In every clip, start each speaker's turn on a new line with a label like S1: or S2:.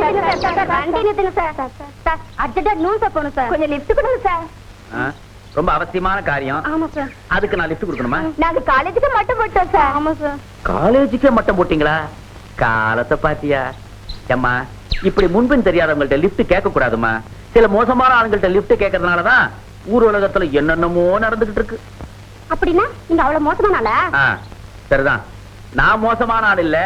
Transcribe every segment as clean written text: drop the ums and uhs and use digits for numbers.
S1: கொஞ்சம் லிஃப்ட் கொடுங்க சார்.
S2: ரொம்ப அவசியமான காரியம்.
S1: ஆமா சார்.
S2: அதுக்கு நான் லிஃப்ட் கொடுக்கணுமா?
S1: நாங்க காலேஜுக்கு மட்டும் போட்டோம் சார். ஆமா சார்.
S2: காலேஜுக்கே மட்டும் போட்டீங்களா? காலத்தை பாத்தியா? அம்மா, இப்படி முன்பின் தெரியாதவங்கள்ட்ட லிஃப்ட் கேட்க கூடாதுமா. சில மோசமான ஆளுங்கள்ட்ட லிஃப்ட் கேட்கறதுனாலதான் ஊர் உலகத்துல என்னென்னமோ நடந்துகிட்டு இருக்கு.
S1: அப்படின்னா நீங்க அவ்வளவு மோசமான ஆளா?
S2: சரிதான், நான் மோசமான ஆள் இல்ல.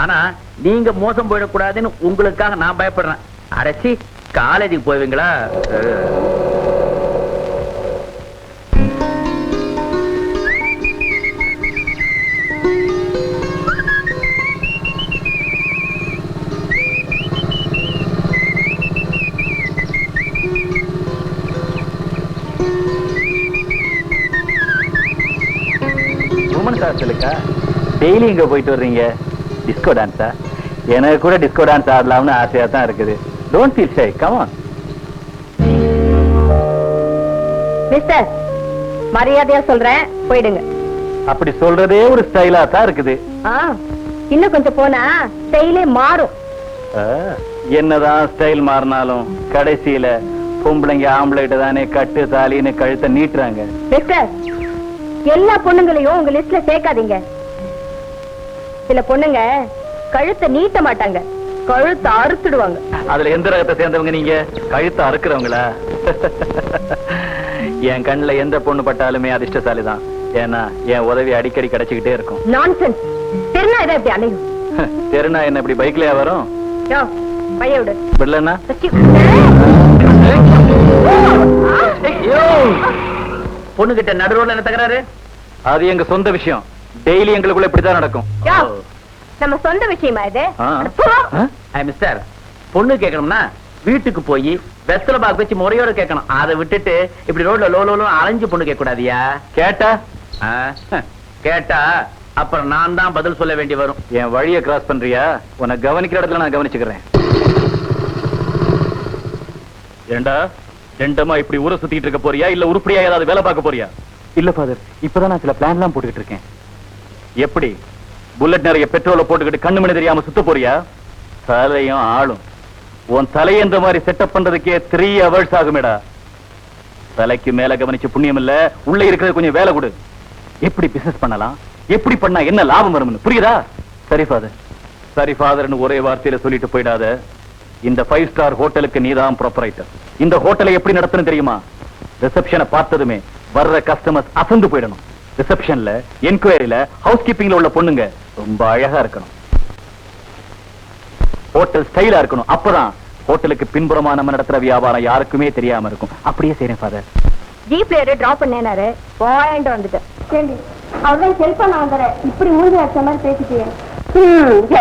S2: ஆனா நீங்க மோசம் போயிடக்கூடாதுன்னு உங்களுக்காக நான் பயப்படுறேன். அரைச்சி காலேஜுக்கு போவீங்களா?
S3: டெய்லி இங்க போயிட்டு வர்றீங்க. டிஸ்கோ டான்ஸா? எனக்கு கூட டிஸ்கோ டான்ஸ் ஆடலாம்னு ஆசையா தான் இருக்குது. Don't feel shy, come on.
S1: Mister, மரியாதையா சொல்றேன், போயிடுங்க.
S3: அப்படி சொல்றதே ஒரு ஸ்டைலா தான் இருக்குது.
S1: இன்னும் கொஞ்சம் போனா ஸ்டைலே மாறும்.
S3: என்னதான் ஸ்டைல் மாறினாலும் கடைசியில பொம்பளைங்க ஆம்பளைட்ட தானே கட்டு தாலின்னு கழுத்தை நீட்டுறாங்க.
S1: மிஸ்டர், எல்லா பொண்ணுங்களையும் உங்க லிஸ்ட்ல சேர்க்காதீங்க. சில பொண்ணுங்க கழுத்தை நீட்ட மாட்டாங்க, கழுத்தை அறுத்துடுவாங்க.
S3: அதுல எந்த ரகத்தை சேர்ந்தவங்க நீங்க? கழுத்தை அறுக்கிறவங்களா? என் கண்ணுல எந்த பொண்ணு பட்டாலுமே அதிர்ஷ்டசாலிதான். ஏன்னா என் உதவி அடிக்கடி கிடைச்சுக்கிட்டே இருக்கும்.
S1: நான்சென்ஸ். தெருனா இதை எப்படி அலையும்?
S3: தெருனா என்ன இப்படி பைக்லயா வரும்?
S1: பைய விடு.
S3: விடலன்னா
S2: பொண்ணு கிட்ட நடுரோல என்ன தகராறு?
S3: அது எங்க சொந்த விஷயம். டெய்லி எங்களுக்குள்ள இப்படிதான் நடக்கும்.
S1: நம்ம சொந்த விஷயமா இது?
S2: மிஸ்டர், பொண்ணு கேட்கணும்னா வீட்டுக்கு போய் வெத்தலை பாக்கு வச்சு முறையோட கேட்கணும். அதை விட்டுட்டு இப்படி ரோட்ல லோலோ அலைஞ்சு பொண்ணு கேட்க கூடாதியா? கேட்டா அப்புறம் நான் தான் பதில் சொல்ல வேண்டி வரும்.
S3: என் வழியை கிராஸ் பண்றியா? உன்னை கவனிக்கிற இடத்துல நான் கவனிச்சுக்கிறேன். ஏண்டா ரெண்டமா இப்படி ஊரை சுத்திட்டு இருக்க போறியா, இல்ல உருப்படியா ஏதாவது வேலை பார்க்க போறியா? இல்ல ஃபாதர், இப்பதான் நான் சில பிளான் எல்லாம் போட்டுக்கிட்டு இருக்கேன். எப்படி? புல்லட் நிறைய பெட்ரோலை போட்டுக்கிட்டு கண்ணு மணி தெரியாம சுத்த போறியா? தலையும் ஆளும். உன் தலையை இந்த மாதிரி செட்டப் பண்றதுக்கே 3 hours ஆகுமேடா. தலைக்கு மேல கவனிச்சு புண்ணியம் இல்ல, உள்ள இருக்கிறது கொஞ்சம் வேலை கொடு. எப்படி பிசினஸ் பண்ணலாம், எப்படி பண்ணா என்ன லாபம் வரும்னு புரியுதா? சரி ஃபாதர், சரி ஃபாதர்னு ஒரே வார்த்தையில சொல்லிட்டு போயிடாத. இந்த 5 star ஹோட்டலுக்கு நீதான் ப்ரொப்ரைட்டர். இந்த ஹோட்டலை எப்படி நடத்தணும் தெரியுமா? ரிசப்ஷனை பார்த்ததுமே வர்ற கஸ்டமர்ஸ் அசந்து போயிடணும். ரிசப்ஷன்ல, என்கொயரியில, ஹவுஸ் கீப்பிங்ல உள்ள பொண்ணுங்க ரொம்ப அழகா இருக்கணும். ஹோட்டல் ஸ்டைலா இருக்கணும். அப்பதான் ஹோட்டலுக்கு பின்புறமா நம்ம நடத்துற வியாபாரம் யாருக்குமே தெரியாம இருக்கும். அப்படியே செய்றேன் ஃபாதர்.
S1: ஜீப்ல டிராப் பண்ணேனாரு, பாயிண்ட் வந்துட்டு. சரி, அவதான் ஹெல்ப் பண்ண வந்தாரு. இப்படி மூஞ்சி வச்ச மாதிரி பேசிட்டீங்க.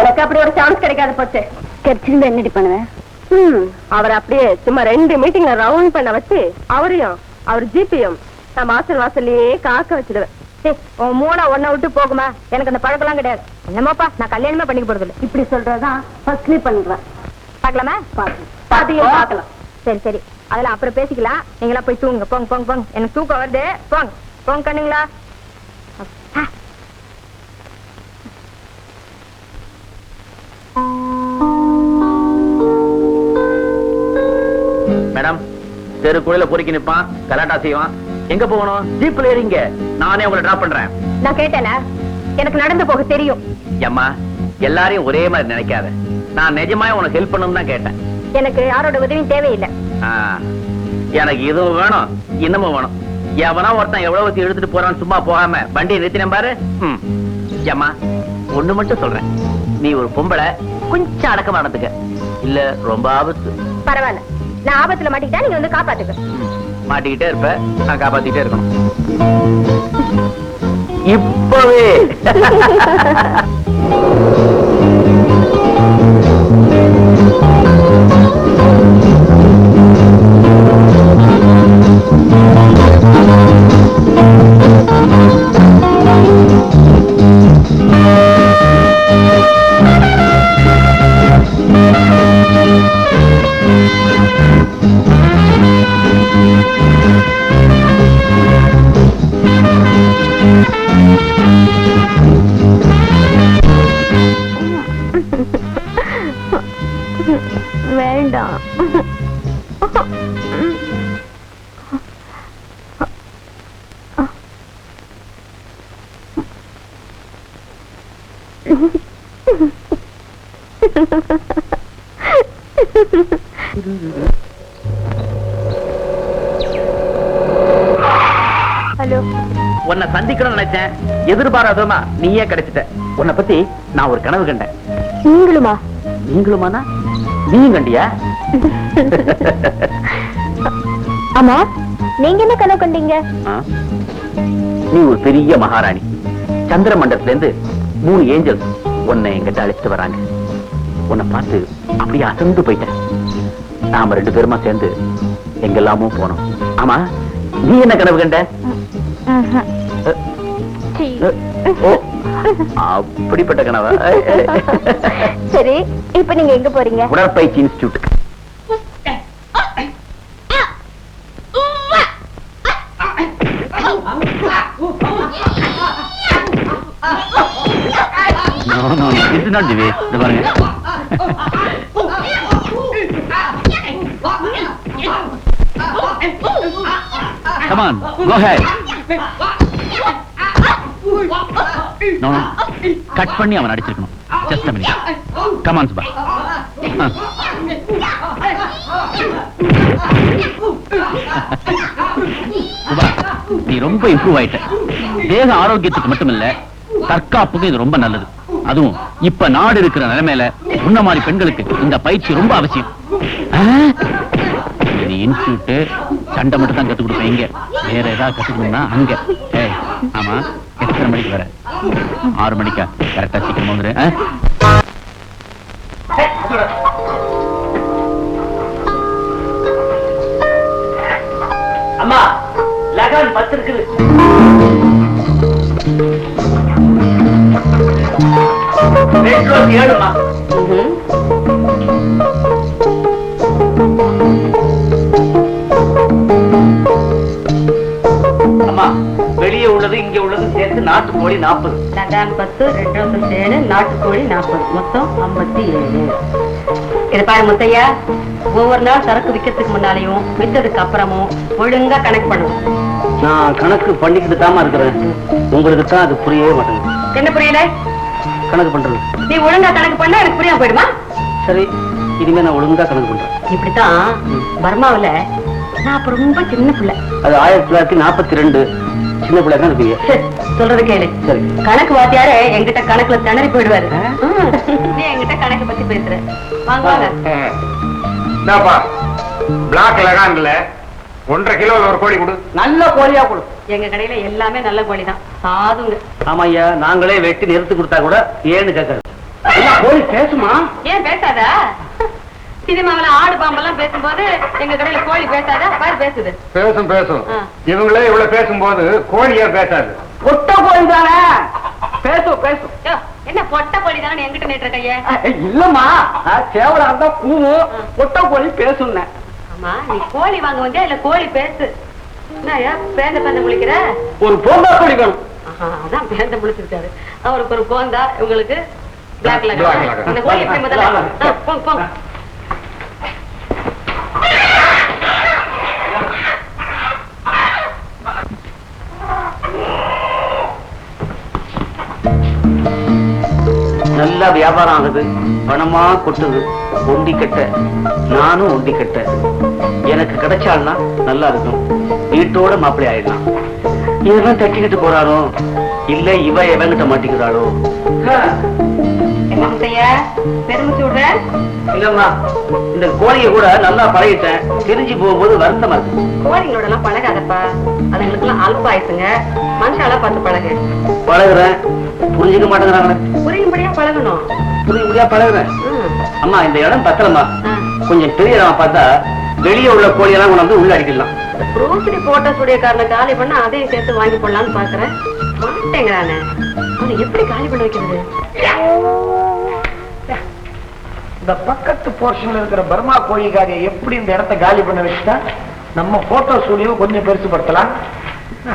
S1: எனக்கு அப்படி ஒரு சான்ஸ் கிடைக்காது போச்சு. கிடைச்சிருந்தா என்னடி பண்ணுவேன்? அவர் அப்படியே சும்மா 2 மீட்டிங்ல ரவுண்ட் பண்ண வச்சு அவரையும் அவர் ஜிபியும் நான் வாசல் வாசல்லையே காக்க வச்சிடுவேன். உன் மூணா ஒன்ன விட்டு போகுமா? எனக்கு அந்த பழக்கெல்லாம் கிடையாது. என்னமாப்பா, நான் கல்யாணமே பண்ணிக்க போறது இல்லை. இப்படி சொல்றதுதான் ஃபர்ஸ்ட்லி பண்ணிடுவேன். பாக்கலாமா? பாக்கலாம். சரி சரி, அதெல்லாம் அப்புறம் பேசிக்கலாம். நீங்களா போய் தூங்க. போங்க போங்க போங்க, எனக்கு தூக்கம் வருது. போங்க போங்க கண்ணுங்களா.
S2: மேடம், தெருக்குள்ள பொறுக்கி நிப்பான், கலாட்டா செய்வான். எங்க போகணும்? ஜீப்ல ஏறிங்க, நானே உங்களை டிராப் பண்றேன்.
S1: நான் கேட்டேனா? எனக்கு நடந்து போக தெரியும்.
S2: அம்மா, எல்லாரையும் ஒரே மாதிரி நினைக்காத. நான் நிஜமாவே உனக்கு ஹெல்ப் பண்ணணும் தான் கேட்டேன்.
S1: எனக்கு யாரோட உதவியும் தேவையில்லை.
S2: எனக்கு இதுவும் வேணும், இன்னமும் வேணும். எவனா ஒருத்தன் எவ்வளவு எடுத்துட்டு போறான்னு சும்மா போகாம வண்டியை நிறுத்தினேன் பாரு. அம்மா, ஒண்ணு மட்டும் சொல்றேன், நீ ஒரு பொம்பளை, கொஞ்சம் அடக்கமா நடந்துக்க. இல்ல ரொம்ப ஆபத்து.
S1: பரவாயில்ல, நான் ஆபத்துல மாட்டிக்கிட்டா நீங்க வந்து காப்பாத்துக்க.
S2: மாட்டிக்கிட்டே இருப்ப, நான் காப்பாத்திட்டே இருக்கணும். இப்பவே
S1: வேண்டாம். ஹலோ,
S2: உன்னை சந்திக்கணும்னு நினைச்சேன், எதிர்பாராதமா நீயே கிடைச்சிட்ட. உன்னை பத்தி நான் ஒரு கனவு கண்டேன்.
S1: நீங்களுமா?
S2: நீங்களுமானா? நீயும் கண்டியா?
S1: ஆமா, நீங்க என்ன கனவு கண்டீங்க?
S2: நீ ஒரு பெரிய மகாராணி. சந்திர மண்டலத்துல இருந்து 3 ஏஞ்சல்ஸ் உன்னை எங்கிட்ட அழைச்சிட்டு வராங்க. உன்னை பார்த்து அப்படியே அசந்து போயிட்டேன். நாம 2 பேருமா சேர்ந்து எங்கெல்லாமோ போனோம். ஆமா, நீ என்ன கனவு கண்ட? அப்படிப்பட்ட கனவா?
S1: சரி, இப்ப நீங்க எங்க போறீங்க?
S2: உடற்பயிற்சி institute. Come on, go ahead. No, no. Cut பண்ணி அவன் அடிச்சிருக்கணும். Just a minute. Come on, Subha. Subha, நீ ரொம்ப இம்ப்ரூவ் ஆயிட்ட. தேக ஆரோக்கியத்துக்கு மட்டும் இல்ல, தற்காப்புக்கு இது ரொம்ப நல்லது. அதுவும் இப்ப நாடு இருக்கிற நிலைமையில உன்ன மாதிரி பெண்களுக்கு இந்த பயிற்சி ரொம்ப அவசியம். இது இன்ஸ்டிடியூட் சண்டை மட்டும் தான் கத்துக் கொடுப்பேன். இங்க வேற ஏதாவது கத்துக்கணும்னா அங்க. ஆமா, எத்தனை மணிக்கு வர? 6 மணிக்கா? கரெக்டா சீக்கிரம் வந்துரு. அம்மா, லகான் 10 இருக்குது. ஏழுமா? அம்மா, வெளியே உள்ளது இங்க உள்ளது சேர்த்து நாட்டுக்கோழி 40.
S4: லகான் 10, 2 ரோஸ் 7, நாட்டுக்கோழி 40, மொத்தம் 57. இது பாரு முத்தையா, ஒவ்வொரு நாள் சரக்கு விக்கிறதுக்கு முன்னாலையும் வித்ததுக்கு அப்புறமும் ஒழுங்கா கணக்கு பண்ணணும்.
S2: நான் கணக்கு பண்ணிக்கிட்டு தாமா இருக்கிறேன். உங்களுக்கு தான் அது புரியவே மாட்டேங்குது.
S4: என்ன புரியல?
S2: கணக்கு பண்றது
S4: நீ ஒழுங்கா கணக்கு பண்ணா எனக்கு புரியாம போயிடுமா?
S2: சரி, இனிமே நான் ஒழுங்கா கணக்கு பண்றேன்.
S4: இப்படித்தான் பர்மாவில நான் அப்ப ரொம்ப சின்ன பிள்ளை.
S2: அது 1942. சின்ன பிள்ளை தான் இருப்பீங்க.
S4: சொல்றது கேளு.
S2: சரி.
S4: கணக்கு வாத்தியாரே என்கிட்ட கணக்குல திணறி போயிடுவாரு. நீ என்கிட்ட கணக்கு பத்தி பேசுற. வாங்க வாங்க.
S5: பிளாக் லகான்ல 1.5 கிலோ ஒரு கோழி கொடு.
S2: நல்ல கோழியா கொடு.
S4: எங்க கடையில எல்லாமே நல்ல கோழி தான். சாதுங்க.
S2: ஆமாய்யா, நாங்களே வெட்டி நிறுத்து கொடுத்தா கூட ஏன்னு கேட்கறது. கோழி பேசுமா?
S4: ஏன் பேசாதா? சினிமாவில ஆடு பாம்பெல்லாம் பேசும்போது எங்க கடையில கோழி பேசாதா? பாரு பேசுது.
S5: பேசும் பேசும். இவங்களே இவ்வளவு பேசும்போது கோழியா பேசாது.
S2: பொட்ட கோழி தானே பேசும் பேசும்.
S4: என்ன பொட்ட கோழி தானே எங்கிட்ட நேற்று கைய?
S2: இல்லம்மா, சேவலா இருந்தா கூவும், பொட்ட கோழி பேசும்.
S4: ஆமா, நீ கோழி வாங்க வந்தியா இல்ல கோழி பேசு? என்னயா பேந்த பேந்த முழிக்கிற?
S2: ஒரு போந்தா கோழி வேணும்.
S4: அதான் பேந்த முழிச்சிருக்காரு. அவருக்கு ஒரு போந்தா, உங்களுக்கு பிளாக்
S5: Black
S4: லகான்.
S5: லகான்.
S4: இந்த கோழி எப்படி முதல்ல? போங்க போங்க.
S2: நல்லா வியாபாரம் ஆகுது, பணமா கொட்டுது. ஒண்டி கட்ட, நானும் ஒண்டி கட்ட. எனக்கு கிடைச்சால்னா நல்லா இருக்கும். வீட்டோட மாப்பிள்ளை ஆயிடலாம். இதெல்லாம் தட்டிக்கிட்டு போறாரோ இல்ல இவ எவங்கிட்ட மாட்டிக்கிறாளோ?
S4: என்ன முத்தையா பெருமிச்சு விடுற?
S2: இல்லம்மா, இந்த கோழியை கூட நல்லா பழகிட்டேன். தெரிஞ்சு போகும்போது வருத்தமா இருக்கு.
S4: கோழிங்களோட எல்லாம் பழகாதப்பா, அதுங்களுக்கு எல்லாம் அல்ப ஆயிடுச்சுங்க. மனுஷாலா பார்த்து பழகு.
S2: பழகுறேன், புரிஞ்சுக்க மாட்டேங்கிறாங்களே.
S4: புரியும்படியா பழகணும்.
S2: புரியும்படியா பழகுறேன். அம்மா, இந்த இடம் பத்தலம்மா. கொஞ்சம் பெரிய இடமா பார்த்தா வெளியே உள்ள கோழியெல்லாம் கொண்டு வந்து உள்ள அடிக்கலாம்.
S4: ப்ரூஸ்லி போட்ட சுடியக்காரனை காலி பண்ண அதையும் சேர்த்து வாங்கி போடலான்னு பாக்குறேன். மாட்டேங்கிறானே, அவனை எப்படி காலி பண்ண வைக்கிறது?
S6: இந்த பக்கத்து போர்ஷன்ல இருக்கிற பர்மா கோழிக்காக எப்படி இந்த இடத்தை காலி பண்ண வச்சுட்டா நம்ம போட்டோ ஸ்டுடியோ கொஞ்சம் பெருசுப்படுத்தலாம்.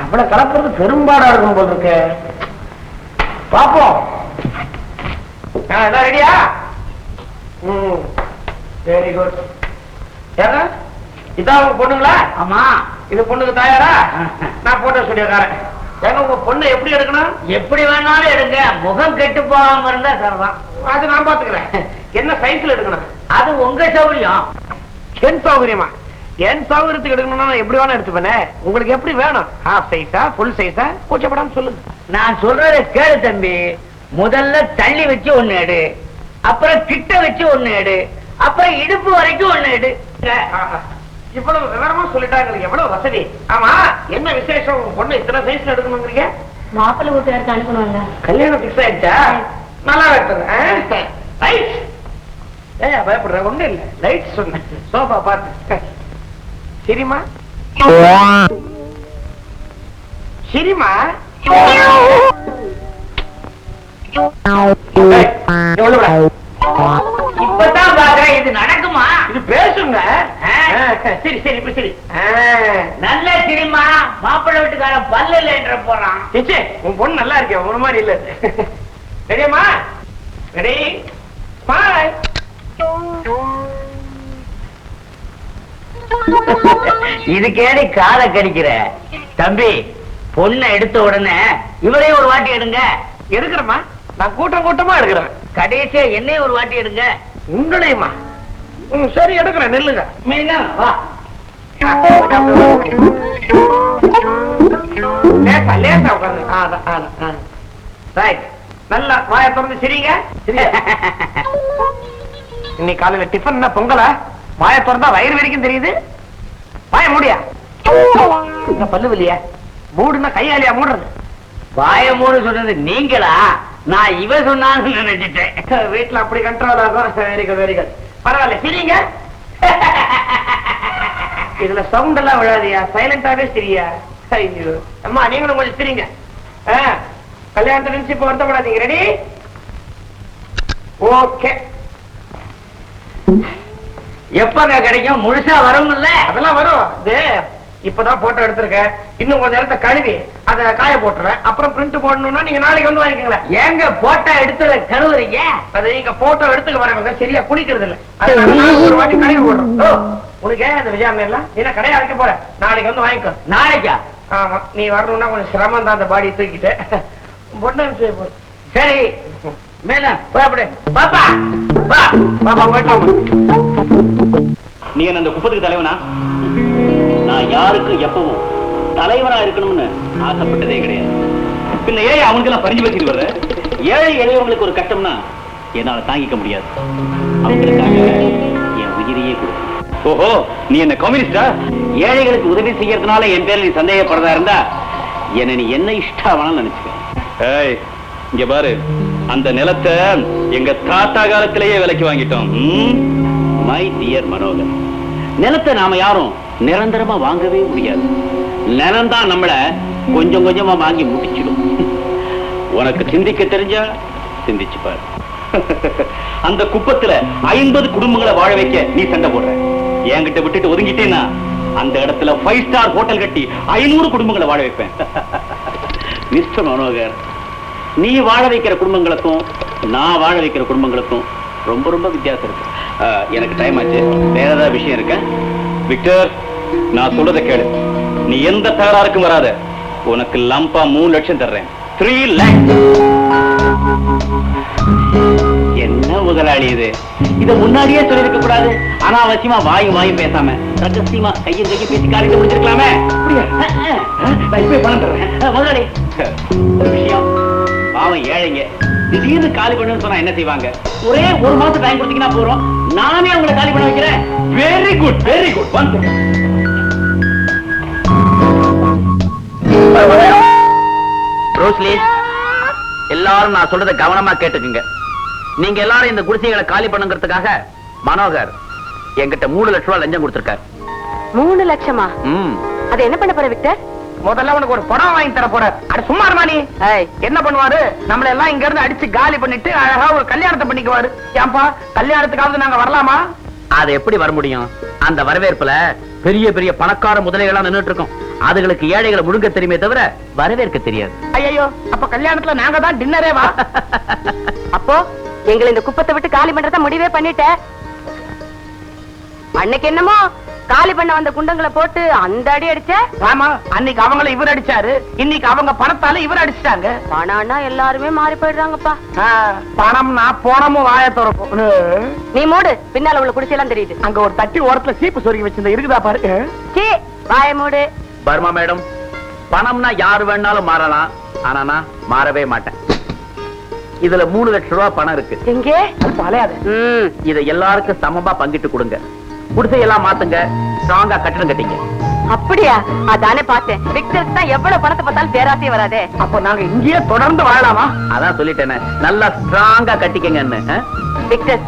S6: அவ்வளவு கலப்புறது பெரும்பாடா இருக்கும் போல இருக்கு. பாப்போம். ரெடியா? Very good. ஏங்க இதான் உங்க பொண்ணுங்களா? ஆமா. இது பொண்ணுக்கு தாயாரா? நான் போட்டோ ஸ்டுடியோக்காரன். ஏங்க உங்க பொண்ணை எப்படி எடுக்கணும்?
S2: எப்படி வேணாலும் எடுங்க, முகம் கெட்டு போகாம இருந்தா சரிதான்.
S6: அது நான் பாத்துக்கிறேன். என்ன சைஸ்ல எடுக்கணும்?
S2: அது உங்க சௌகரியம்.
S6: என் சௌகரியமா? என் சௌகரியத்துக்கு எடுக்கணும்னா நான் எப்படி வேணா எடுத்துப்பேனே. உங்களுக்கு எப்படி வேணும்? ஹாஃப் சைஸா ஃபுல் சைஸா? கூச்சப்படாம சொல்லுங்க.
S2: நான் சொல்றத கேளு தம்பி. முதல்ல தள்ளி வச்சு ஒண்ணு எடு, அப்புறம் கிட்ட வச்சு ஒண்ணு எடு, அப்புறம் இடுப்பு வரைக்கும் ஒண்ணு எடு.
S6: இவ்வளவு விவரமா சொல்லிட்டாங்க, எவ்வளவு வசதி. ஆமா, என்ன விசேஷம்? உங்க பொண்ணு இத்தனை சைஸ்ல எடுக்கணுங்கிறீங்க?
S4: மாப்பிள்ளை வீட்டுக்காருக்கு அனுப்பணுங்க.
S6: கல்யாணம் பிக்ஸ் ஆயிடுச்சா? நல்லா இருக்குது. ரைட். ஏன் பயப்படுற? ஒண்ணு இல்ல, லைட் சொன்னேன். சோபா பார்த்து சரிமா? சரிமா?
S2: இப்பதான் பாக்குறேன், இது நடக்குமா?
S6: இது பேசுங்க. சரி சரி இப்ப சரி.
S2: நல்ல சிரிமா, மாப்பிள்ளை வீட்டுக்கார பல்லு இல்லைன்ற போறான்.
S6: உன் பொண்ணு நல்லா இருக்கே, உன மாதிரி இல்ல. ரெடியம்மா? ரெடி? பாய்.
S2: இதுக்கேடி காலை கடிக்கிற தம்பி? பொண்ணை எடுத்த உடனே இவரையும் ஒரு வாட்டி எடுங்க.
S6: எடுக்கிறேம்மா, நான் கூட்டம் கூட்டமா எடுக்கிறேன்.
S2: கடைசியா என்னையும் ஒரு வாட்டி எடுங்க.
S6: உங்களையுமா? சரி எடுக்கிறேன், நெல்லுங்க.
S2: மீனா வா.
S6: லேசா உட்காந்து. ரைட். நல்லா வாய திறந்து சிரிங்க. இன்னைக்கு காலையில டிஃபன் பொங்கலா? வாய திறந்தா வயிறு வரைக்கும் தெரியுது. வாய மூடியா? பல்லு வலியா? மூடுனா கையாலியா மூடுறது?
S2: வாய மூடு சொன்னது நீங்களா? நான் இவ சொன்னான்னு நினைச்சிட்டேன்.
S6: வீட்டுல அப்படி கண்ட்ரோல் ஆகும். Very good very good. பரவாயில்ல சிரிங்க. இதுல சவுண்ட் எல்லாம் விழாதியா, சைலண்டாவே சிரியா. ஐயோ அம்மா, நீங்களும் கொஞ்சம் சிரிங்க. கல்யாணத்தை நினைச்சு இப்ப வருத்தப்படாதீங்க. ரெடி? ஓகே.
S2: எப்பங்க கிடைக்கும்? முழுசா வரும்ல?
S6: அதெல்லாம் வரும். இது இப்பதான் போட்டோ எடுத்திருக்கேன். இன்னும் கொஞ்ச நேரத்தை கழுவி அதை காய போட்டுறேன். அப்புறம் பிரிண்ட் போடணும்னா நீங்க நாளைக்கு வந்து வாங்கிக்கங்களேன்.
S2: ஏங்க போட்டோ எடுத்துல கழுவுறீங்க?
S6: அது நீங்க போட்டோ எடுத்துக்க வரவங்க சரியா குளிக்கிறது இல்ல. அதனால ஒரு வாட்டி கழுவி போடுறோம். உனக்கு ஏன் அந்த விஜயம் எல்லாம்? நீ கடையை அழைக்க போற, நாளைக்கு வந்து வாங்கிக்கோ.
S2: நாளைக்கா?
S6: ஆமா, நீ வரணும்னா கொஞ்சம் சிரமம் தான். அந்த பாடி தூக்கிட்டு பொண்ணு செய்ய போற.
S2: சரி மேல போய் பாப்பா வா.
S6: பாப்பா போயிட்டாங்க.
S3: நீ என்ன அந்த குப்பத்துக்கு தலைவனா? நான் யாருக்கும் எப்பவும் தலைவனா இருக்கணும்னு ஆசைப்பட்டதே கிடையாது. பின்ன ஏன் அவங்களுக்கு எல்லாம் பறிஞ்சு வச்சுட்டு வர்ற? ஏழை எளியவங்களுக்கு ஒரு கஷ்டம்னா என்னால தாங்கிக்க முடியாது. அவங்களுக்காக என் உயிரையே கொடு. ஓஹோ, நீ என்ன கம்யூனிஸ்டா? ஏழைகளுக்கு உதவி செய்யறதுனால என் பேர்ல நீ சந்தேகப்படுறதா இருந்தா என்ன நீ என்ன இஷ்டாவானு நினைச்சுக்க. ஏய் இங்க பாரு, அந்த நிலத்தை எங்க தாத்தா காலத்திலேயே விலைக்கு வாங்கிட்டோம். மை டியர் மனோகர், நிலத்தை நாம யாரும் நிரந்தரமா வாங்கவே முடியாது. நிலம் தான் நம்மள கொஞ்சம் கொஞ்சமா வாங்கி முடிச்சிடும். உனக்கு சிந்திக்க தெரிஞ்சா சிந்திச்சு பாரு. அந்த குப்பத்துல 50 குடும்பங்களை வாழ வைக்க நீ சண்டை போடுற. என்கிட்ட விட்டுட்டு ஒதுங்கிட்டேன்னா அந்த இடத்துல 5 ஸ்டார் ஹோட்டல் கட்டி 500 குடும்பங்களை வாழ வைப்பேன். மிஸ்டர் மனோகர், நீ வாழ வைக்கிற குடும்பங்களுக்கும் நான் வாழ வைக்கிற குடும்பங்களுக்கும் ரொம்ப ரொம்ப வித்தியாசம் இருக்கு. எனக்கு டைம் ஆச்சு, வேற ஏதாவது விஷயம் இருக்க? விக்டர், நான் சொல்றதை கேளு. நீ எந்த தகராறுக்கும் வராத. உனக்கு லம்பா 3 லட்சம் தர்றேன். 3 lakhs. என்ன முதலாளி இது? இத முன்னாடியே சொல்லிருக்க கூடாது. அனாவசியமா வாயும் பேசாம ரகசியமா கையும் பேசி காரியத்தை முடிச்சிருக்கலாமே. பணம் தர்றேன் முதலாளி. ஒரு விஷயம், பாவம் ஏழைங்க திடீர்னு காலி பண்ணுன்னு சொன்னா என்ன செய்வாங்க? ஒரே 1 மாசம் டைம் கொடுத்தீங்கன்னா போறோம், நானே உங்களை காலி பண்ண வைக்கிறேன். Very good very good.
S2: Rosly, எல்லாரும் நான் சொல்றதை கவனமா கேட்டுக்குங்க. நீங்க எல்லாரும் இந்த குடிசைகளை காலி பண்ணுங்கிறதுக்காக மனோகர் என்கிட்ட 3 லட்சம் ரூபாய் லஞ்சம் கொடுத்திருக்காரு.
S1: 3 லட்சமா? அது என்ன பண்ண போற விக்டர்?
S6: முதல்ல உனக்கு ஒரு படம் வாங்கி தர போற. அது சும்மா இருமானி என்ன பண்ணுவாரு? நம்மள எல்லாம் இங்க இருந்து அடிச்சு காலி பண்ணிட்டு அழகா ஒரு கல்யாணத்தை பண்ணிக்குவாரு. ஏன்பா, கல்யாணத்துக்காவது நாங்க வரலாமா?
S2: அது எப்படி வர முடியும்? அந்த வரவேற்புல பெரிய பெரிய பணக்கார முதலைகளா நின்னுட்டு இருக்கோம். அதுகளுக்கு ஏழைகளை முழுங்க தெரியுமே தவிர வரவேற்க தெரியாது.
S6: ஐயோ, அப்ப கல்யாணத்துல நாங்க தான் டின்னரே வா.
S1: அப்போ எங்களை இந்த குப்பத்தை விட்டு காலி பண்றத முடிவே பண்ணிட்ட.
S4: அன்னைக்கு என்னமோ காலி பண்ண வந்த குண்டங்களை போட்டு அந்த அடி அடிச்ச.
S6: ஆமா, அன்னைக்கு அவங்கள இவர் அடிச்சாரு, இன்னைக்கு அவங்க பணத்தால இவர் அடிச்சிட்டாங்க.
S4: பணம்னா எல்லாருமே மாறி போயிடுறாங்கப்பா.
S6: பணம்னா போனமும் வாய திறக்கும்.
S4: நீ மூடு, பின்னால உள்ள குடிசையெல்லாம் தெரியுது.
S6: அங்க ஒரு தட்டி ஓரத்துல சீப்பு சொருகி வச்சிருந்த இருக்குதா பாரு.
S4: சீ, வாய மூடு.
S2: பர்மா மேடம், பணம்னா யாரு வேணாலும் மாறலாம், ஆனா நான் மாறவே மாட்டேன். இதுல 3 லட்சம் ரூபாய் பணம் இருக்கு.
S4: எங்கே?
S6: அலையாது.
S2: இதை எல்லாருக்கும் சமமா பங்கிட்டு கொடுங்க. குடிசையெல்லாம் மாத்துங்க, ஸ்ட்ராங்கா கட்டணம் கட்டிங்க.
S4: அப்படியா? அதானே பார்த்தேன். விக்டருக்கு தான் எவ்வளவு பணத்தை பார்த்தாலும் பேராசையே வராதே.
S6: அப்ப நாங்க இங்கேயே தொடர்ந்து வாழலாமா?
S2: அதான் சொல்லிட்டேனே, நல்லா ஸ்ட்ராங்கா கட்டிக்கங்கன்னு.
S4: விக்டர்,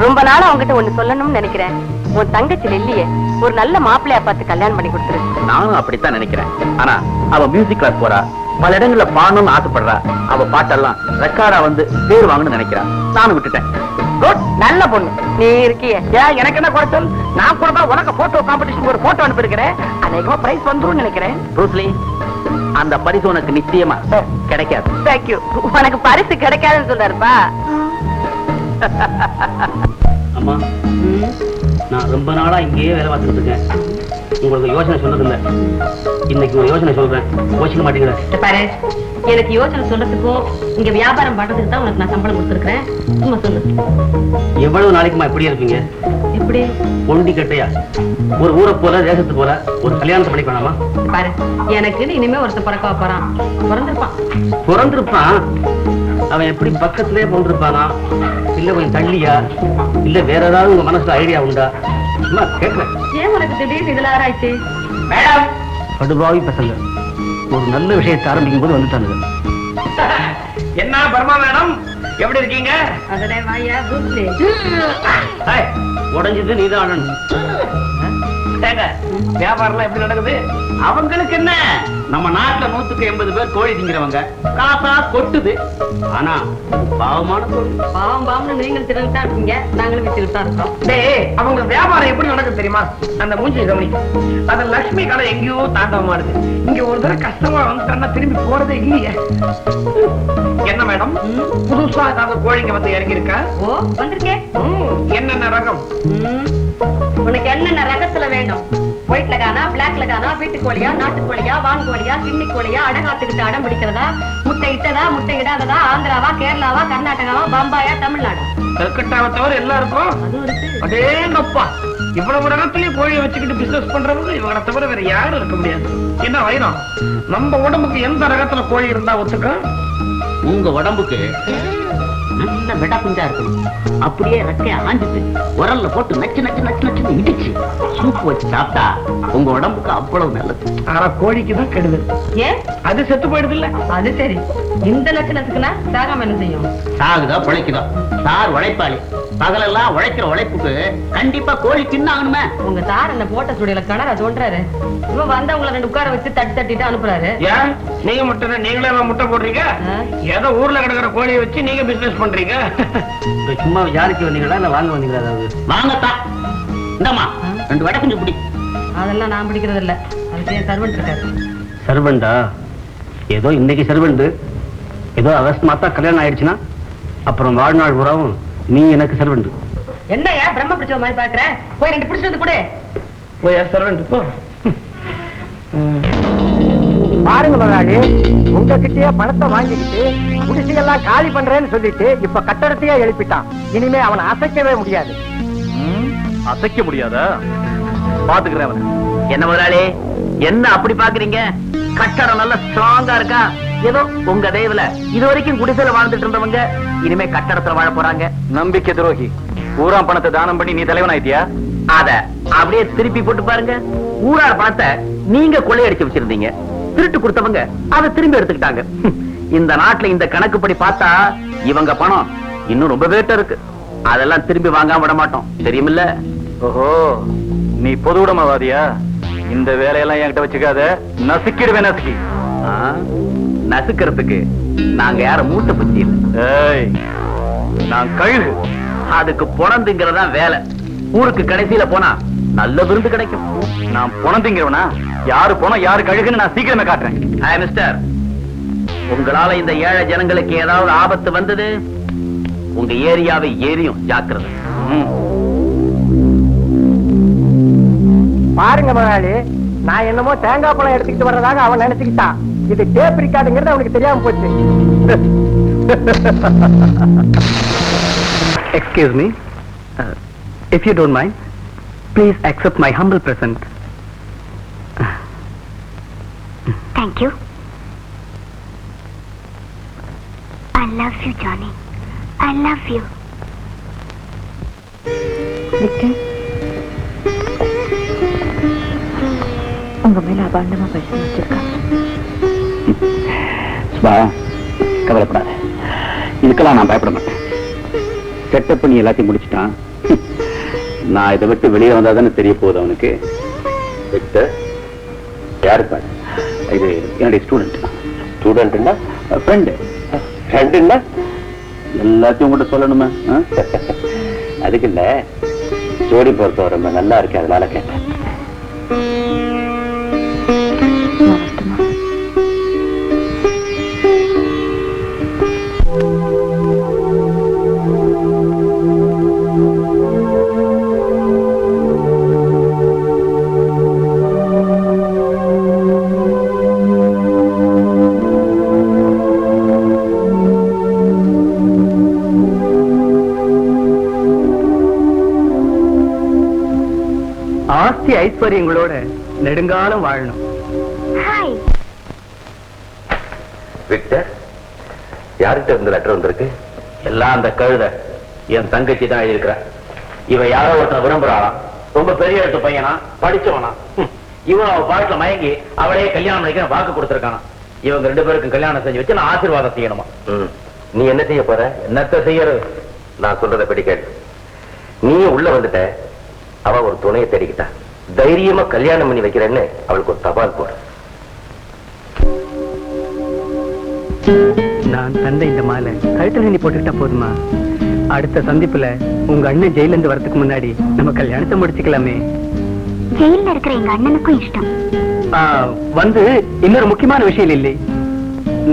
S4: ரொம்ப நாளா உங்ககிட்ட ஒண்ணு சொல்லணும்னு நினைக்கிறேன். உன் தங்கச்சி இல்லையே, ஒரு நல்ல மாப்பிள்ளையா பார்த்து கல்யாணம் பண்ணி கொடுத்துரு.
S2: நானும் அப்படித்தான் நினைக்கிறேன். ஆனா அவ மியூசிக் கிளாஸ் போறா, பல இடங்கள்ல பாடணும்னு ஆசைப்படுறா. அவ பாட்டெல்லாம் ரெக்கார்டா வந்து பேர் வாங்கணும்னு நினைக்கிறா. நானும் விட்டுட்டேன்.
S6: குட், நல்ல பொண்ணு.
S4: நீ இருக்கிய?
S6: ஏன் எனக்கு என்ன குறைச்சல்? நான் கூட தான் உனக்கு போட்டோ காம்படிஷன் ஒரு போட்டோ அனுப்பியிருக்கிறேன். அநேகமா பிரைஸ் வந்துரும் நினைக்கிறேன்.
S2: ப்ரூஸ்லி, அந்த பரிசு உனக்கு நிச்சயமா கிடைக்காது.
S4: தேங்க்யூ. உனக்கு பரிசு கிடைக்காதுன்னு சொல்றாருப்பா.
S7: அம்மா, நான் ரொம்ப நாளா இங்கேயே வேலை பார்த்துட்டு இருக்கேன். உங்களுக்கு யோசனை சொன்னது இல்ல. இன்னைக்கு ஒரு யோசனை சொல்றேன், யோசிக்க மாட்டேங்கிற.
S4: பாரு, எனக்கு யோசனை சொல்றதுக்கும் இங்க வியாபாரம் பண்றதுக்கு தான் உனக்கு நான் சம்பளம் கொடுத்துருக்கேன். சும்மா சொல்லு.
S7: எவ்வளவு நாளைக்குமா இப்படியே இருப்பீங்க?
S4: எப்படி?
S7: ஒண்டி கட்டையா? ஒரு ஊரை போல தேசத்து போல ஒரு கல்யாணத்தை பண்ணி வேணாமா?
S4: பாரு, எனக்கு இனிமே ஒருத்தன் பிறக்க போறான்.
S7: பிறந்திருப்பான். அவன் எப்படி பக்கத்திலே பிறந்திருப்பானா, இல்ல கொஞ்சம் தள்ளியா, இல்ல வேற ஏதாவது உங்க மனசுல ஐடியா உண்டா? சும்மா கேட்கிறேன்.
S4: ஏன் உனக்கு திடீர்னு இதுல ஆராய்ச்சி?
S6: மேடம்,
S7: கடுபாவி பசங்க ஒரு நல்ல விஷயத்தை ஆரம்பிக்கும் போது வந்துட்டானுங்க.
S6: என்ன பர்மா மேடம், எப்படி இருக்கீங்க?
S4: அதனே வாயா பூஸ்லி.
S7: உடஞ்சது நீதான் ஆடணும்.
S6: வியாபாரம் எப்படி நடக்குது?
S7: அவங்களுக்கு என்ன, நம்ம நாட்டுல 180 பேர் கோழி திங்கிறவங்க, காசா கொட்டுது. ஆனா பாவமான கோழி.
S4: பாவம் பாவம்னு நீங்கள் திறந்துட்டா இருக்கீங்க, நாங்களும் வித்துக்கிட்டு தான் இருக்கோம்.
S6: டேய், அவங்க வியாபாரம் எப்படி நடக்குது தெரியுமா? அந்த மூஞ்சி கவனி. அந்த லட்சுமி கடை எங்கேயோ தாண்டவமா இருக்கு. இங்க ஒரு தடவை கஸ்டமர் வந்துட்டான்னா திரும்பி போறதே இல்லையே. என்ன மேடம், புதுசா ஏதாவது கோழிங்க வந்து இறங்கி இருக்கா?
S4: ஓ, வந்திருக்கேன்.
S6: என்னென்ன ரகம்?
S4: உனக்கு என்னென்ன ரகத்துல வேணும்? ஒயிட்ல காணா, பிளாக்ல காணா, வீட்டு கோழியா, நாட்டு கோழியா, வான் கோழியா, கிண்ணி கோழியா, அடகாத்துக்கிட்டு அடம் பிடிக்கிறதா, முட்டை இட்டதா, முட்டை இடாததா, ஆந்திராவா, கேரளாவா, கர்நாடகாவா, பம்பாயா, தமிழ்நாடு?
S6: கல்கட்டாவை தவிர எல்லாருக்கும். அடேங்கப்பா, இவ்வளவு ரகத்திலேயே கோழியை வச்சுக்கிட்டு பிசினஸ் பண்றவங்க இவங்களை தவிர வேற யாரும் இருக்க முடியாது. என்ன வைரம், நம்ம உடம்புக்கு எந்த ரகத்துல கோழி இருந்தா ஒத்துக்கும்?
S7: உங்க உடம்புக்கு நல்ல வெடா குஞ்சா இருக்கணும். அப்படியே ரெக்கைய ஆஞ்சிட்டு உரல்ல போட்டு நச்சு நச்சு நச்சு நச்சுன்னு இடிச்சு சூப்பு வச்சு சாப்பிட்டா உங்க உடம்புக்கு அவ்வளவு நல்லது.
S6: ஆனா கோழிக்கு தான் கெடுதல்.
S4: ஏன்?
S6: அது செத்து போயிடுது இல்ல?
S4: அது சரி. இந்த லட்சணத்துக்குன்னா சாகாம என்ன செய்யும்?
S7: சாகுதா பிழைக்குதா? சார் உழைப்பாளி. பகலெல்லாம் உழைக்கிற உழைப்புக்கு கண்டிப்பா கோழி தின்னாகணுமே.
S4: உங்க சார் என்ன போட்ட சுடியில கிணற தோன்றாரு. இவன் வந்தா உங்களை 2 உட்கார வச்சு தட்டி தட்டிட்டு அனுப்புறாரு.
S6: ஏன் நீங்க முட்டை நீங்களே முட்டை போடுறீங்க? ஏதோ ஊர்ல கிடக்கிற கோழியை வச்சு நீங்க பிசினஸ் பண்றீங்க.
S7: சும்மா யாருக்கு வந்தீங்களா இல்ல வாங்க வந்தீங்களா? அதாவது வாங்கத்தான். இந்தம்மா 2 வடை கொஞ்சம் பிடி.
S4: அதெல்லாம் நான் பிடிக்கிறது இல்ல, அதுக்கு என் சர்வெண்ட் இருக்காரு.
S7: சர்வெண்டா? ஏதோ இன்னைக்கு சர்வெண்ட், ஏதோ அவசரமாத்தா கல்யாணம் ஆயிடுச்சுன்னா அப்புறம் வாழ்நாள் பூராவும் நீ எனக்கு சர்வெண்ட்.
S4: என்னையா பிரம்ம பிடிச்ச மாதிரி பாக்குற? போய் 2 பிடிச்சது கூட.
S6: போய் சர்வெண்ட் போ. பாருங்க மகாளி, உங்ககிட்டயே பணத்தை வாங்கிக்கிட்டு குடிசையெல்லாம் காலி பண்றேன்னு சொல்லிட்டு இப்ப கட்டடத்தையே எழுப்பிட்டான். இனிமே அவனை அசைக்கவே முடியாது.
S3: அசைக்க முடியாதா? பாத்துக்கிறேன் அவனை.
S2: என்ன முதலாளி, என்ன அப்படி பாக்குறீங்க? கட்டடம் நல்ல ஸ்ட்ராங்கா இருக்கா? ஏதோ உங்க தயவுல இதுவரைக்கும் குடிசையில வாழ்ந்துட்டு இருந்தவங்க இனிமே கட்டடத்துல வாழ போறாங்க.
S3: நம்பிக்கை துரோகி. ஊராம் பணத்தை தானம் பண்ணி நீ தலைவன் ஆயிட்டியா?
S2: அத அப்படியே திருப்பி போட்டு பாருங்க. ஊரார் பணத்தை நீங்க கொள்ளையடிச்சு வச்சிருந்தீங்க, திருட்டு கொடுத்தவங்க அதை திரும்பி எடுத்துக்கிட்டாங்க. இந்த நாட்டுல இந்த கணக்குப்படி பார்த்தா இவங்க பணம் இன்னும் ரொம்ப வேட்ட இருக்கு. அதெல்லாம் திரும்பி வாங்காம விட மாட்டோம், தெரியுமில்ல?
S3: ஓஹோ, நீ பொது உடைமைவாதியா? இந்த வேலையெல்லாம் என்கிட்ட வச்சுக்காத, நசுக்கிடுவேன். நசுக்கி
S2: நசுக்கிறதுக்கு நாங்க யார மூட்டை பத்தி இல்ல.
S3: ஏய், நான் கழுகு.
S2: அதுக்கு பொணந்துங்கிறதா வேலை. ஊருக்கு கடைசியில போனா நல்ல விருந்து கிடைக்கும்.
S3: நான் பொணந்துங்கிறவனா? யாரு போனோம் யாரு கழுகுன்னு நான் சீக்கிரமே காட்டுறேன்.
S2: மிஸ்டர், உங்களால இந்த ஏழை ஜனங்களுக்கு ஏதாவது ஆபத்து வந்தது உங்க ஏரியாவை ஏரியும். ஜாக்கிரதை.
S6: பாருங்க முதலாளி, நான் என்னமோ தேங்காய் பழம் எடுத்துக்கிட்டு வர்றதாக அவன் நினைச்சுக்கிட்டான். இது டேப் ரிகார்டுங்கிறது அவனுக்கு தெரியாம போச்சு.
S8: Excuse me. If you don't mind, please accept my humble present.
S1: Thank you. I love you, Johnny. I love you. Victor, உங்க மேல அபாண்டமா பேசி வச்சிருக்கா.
S3: சுபா, கவலைப்படாத. இதுக்கெல்லாம் நான் பயப்பட மாட்டேன். செட்டப் பண்ணி எல்லாத்தையும் முடிச்சுட்டான். நான் இதை விட்டு வெளியே வந்தா தானே தெரிய போகுது அவனுக்கு. விக்டர் யாருப்பா? இது என்னுடைய ஸ்டூடெண்ட். ஸ்டூடெண்ட்னா ஃப்ரெண்டு. ஃப்ரெண்டுன்னா எல்லாத்தையும் உங்கள்கிட்ட சொல்லணுமே. அதுக்கு இல்ல, ஜோடி பொறுத்தவரை ரொம்ப நல்லா இருக்கு, அதனால கேட்டேன்.
S8: ஆஸ்தி ஐஸ்வர்யங்களோட நெடுங்காலம் வாழணும்.
S1: ஹாய்
S2: விக்டர், யார்கிட்ட இருந்து லெட்டர் வந்திருக்கு? எல்லாம் அந்த கழுத என் தங்கச்சி தான் எழுதியிருக்கிறா. இவ யாரோ ஒருத்தன் விரும்புறாளாம். ரொம்ப பெரிய இடத்து பையனா, படிச்சவனா. இவன் அவ பாட்டுல மயங்கி அவளையே கல்யாணம் பண்ணிக்க வாக்கு கொடுத்திருக்கானா. இவங்க 2 பேருக்கும் கல்யாணம் செஞ்சு வச்சு நான் ஆசீர்வாதம் செய்யணுமா. நீ என்ன செய்ய போற? என்னத்த செய்யறது? நான் சொல்றதை படி கேட்டு. நீ உள்ள வந்துட்ட, அவ ஒரு துணையை தேடிக்கிட்டா. தைரியமா கல்யாணம் பண்ணி வைக்கிறேன்னு அவளுக்கு ஒரு தபால் போற.
S8: நான் தந்த இந்த மாலை கழுத்துல நீ போட்டுக்கிட்டா போதுமா? அடுத்த சந்திப்புல உங்க அண்ணன் ஜெயில இருந்து வரதுக்கு முன்னாடி நம்ம கல்யாணத்தை முடிச்சுக்கலாமே.
S1: ஜெயில இருக்கிற எங்க அண்ணனுக்கும் இஷ்டம்.
S8: வந்து இன்னொரு முக்கியமான விஷயம் இல்லை,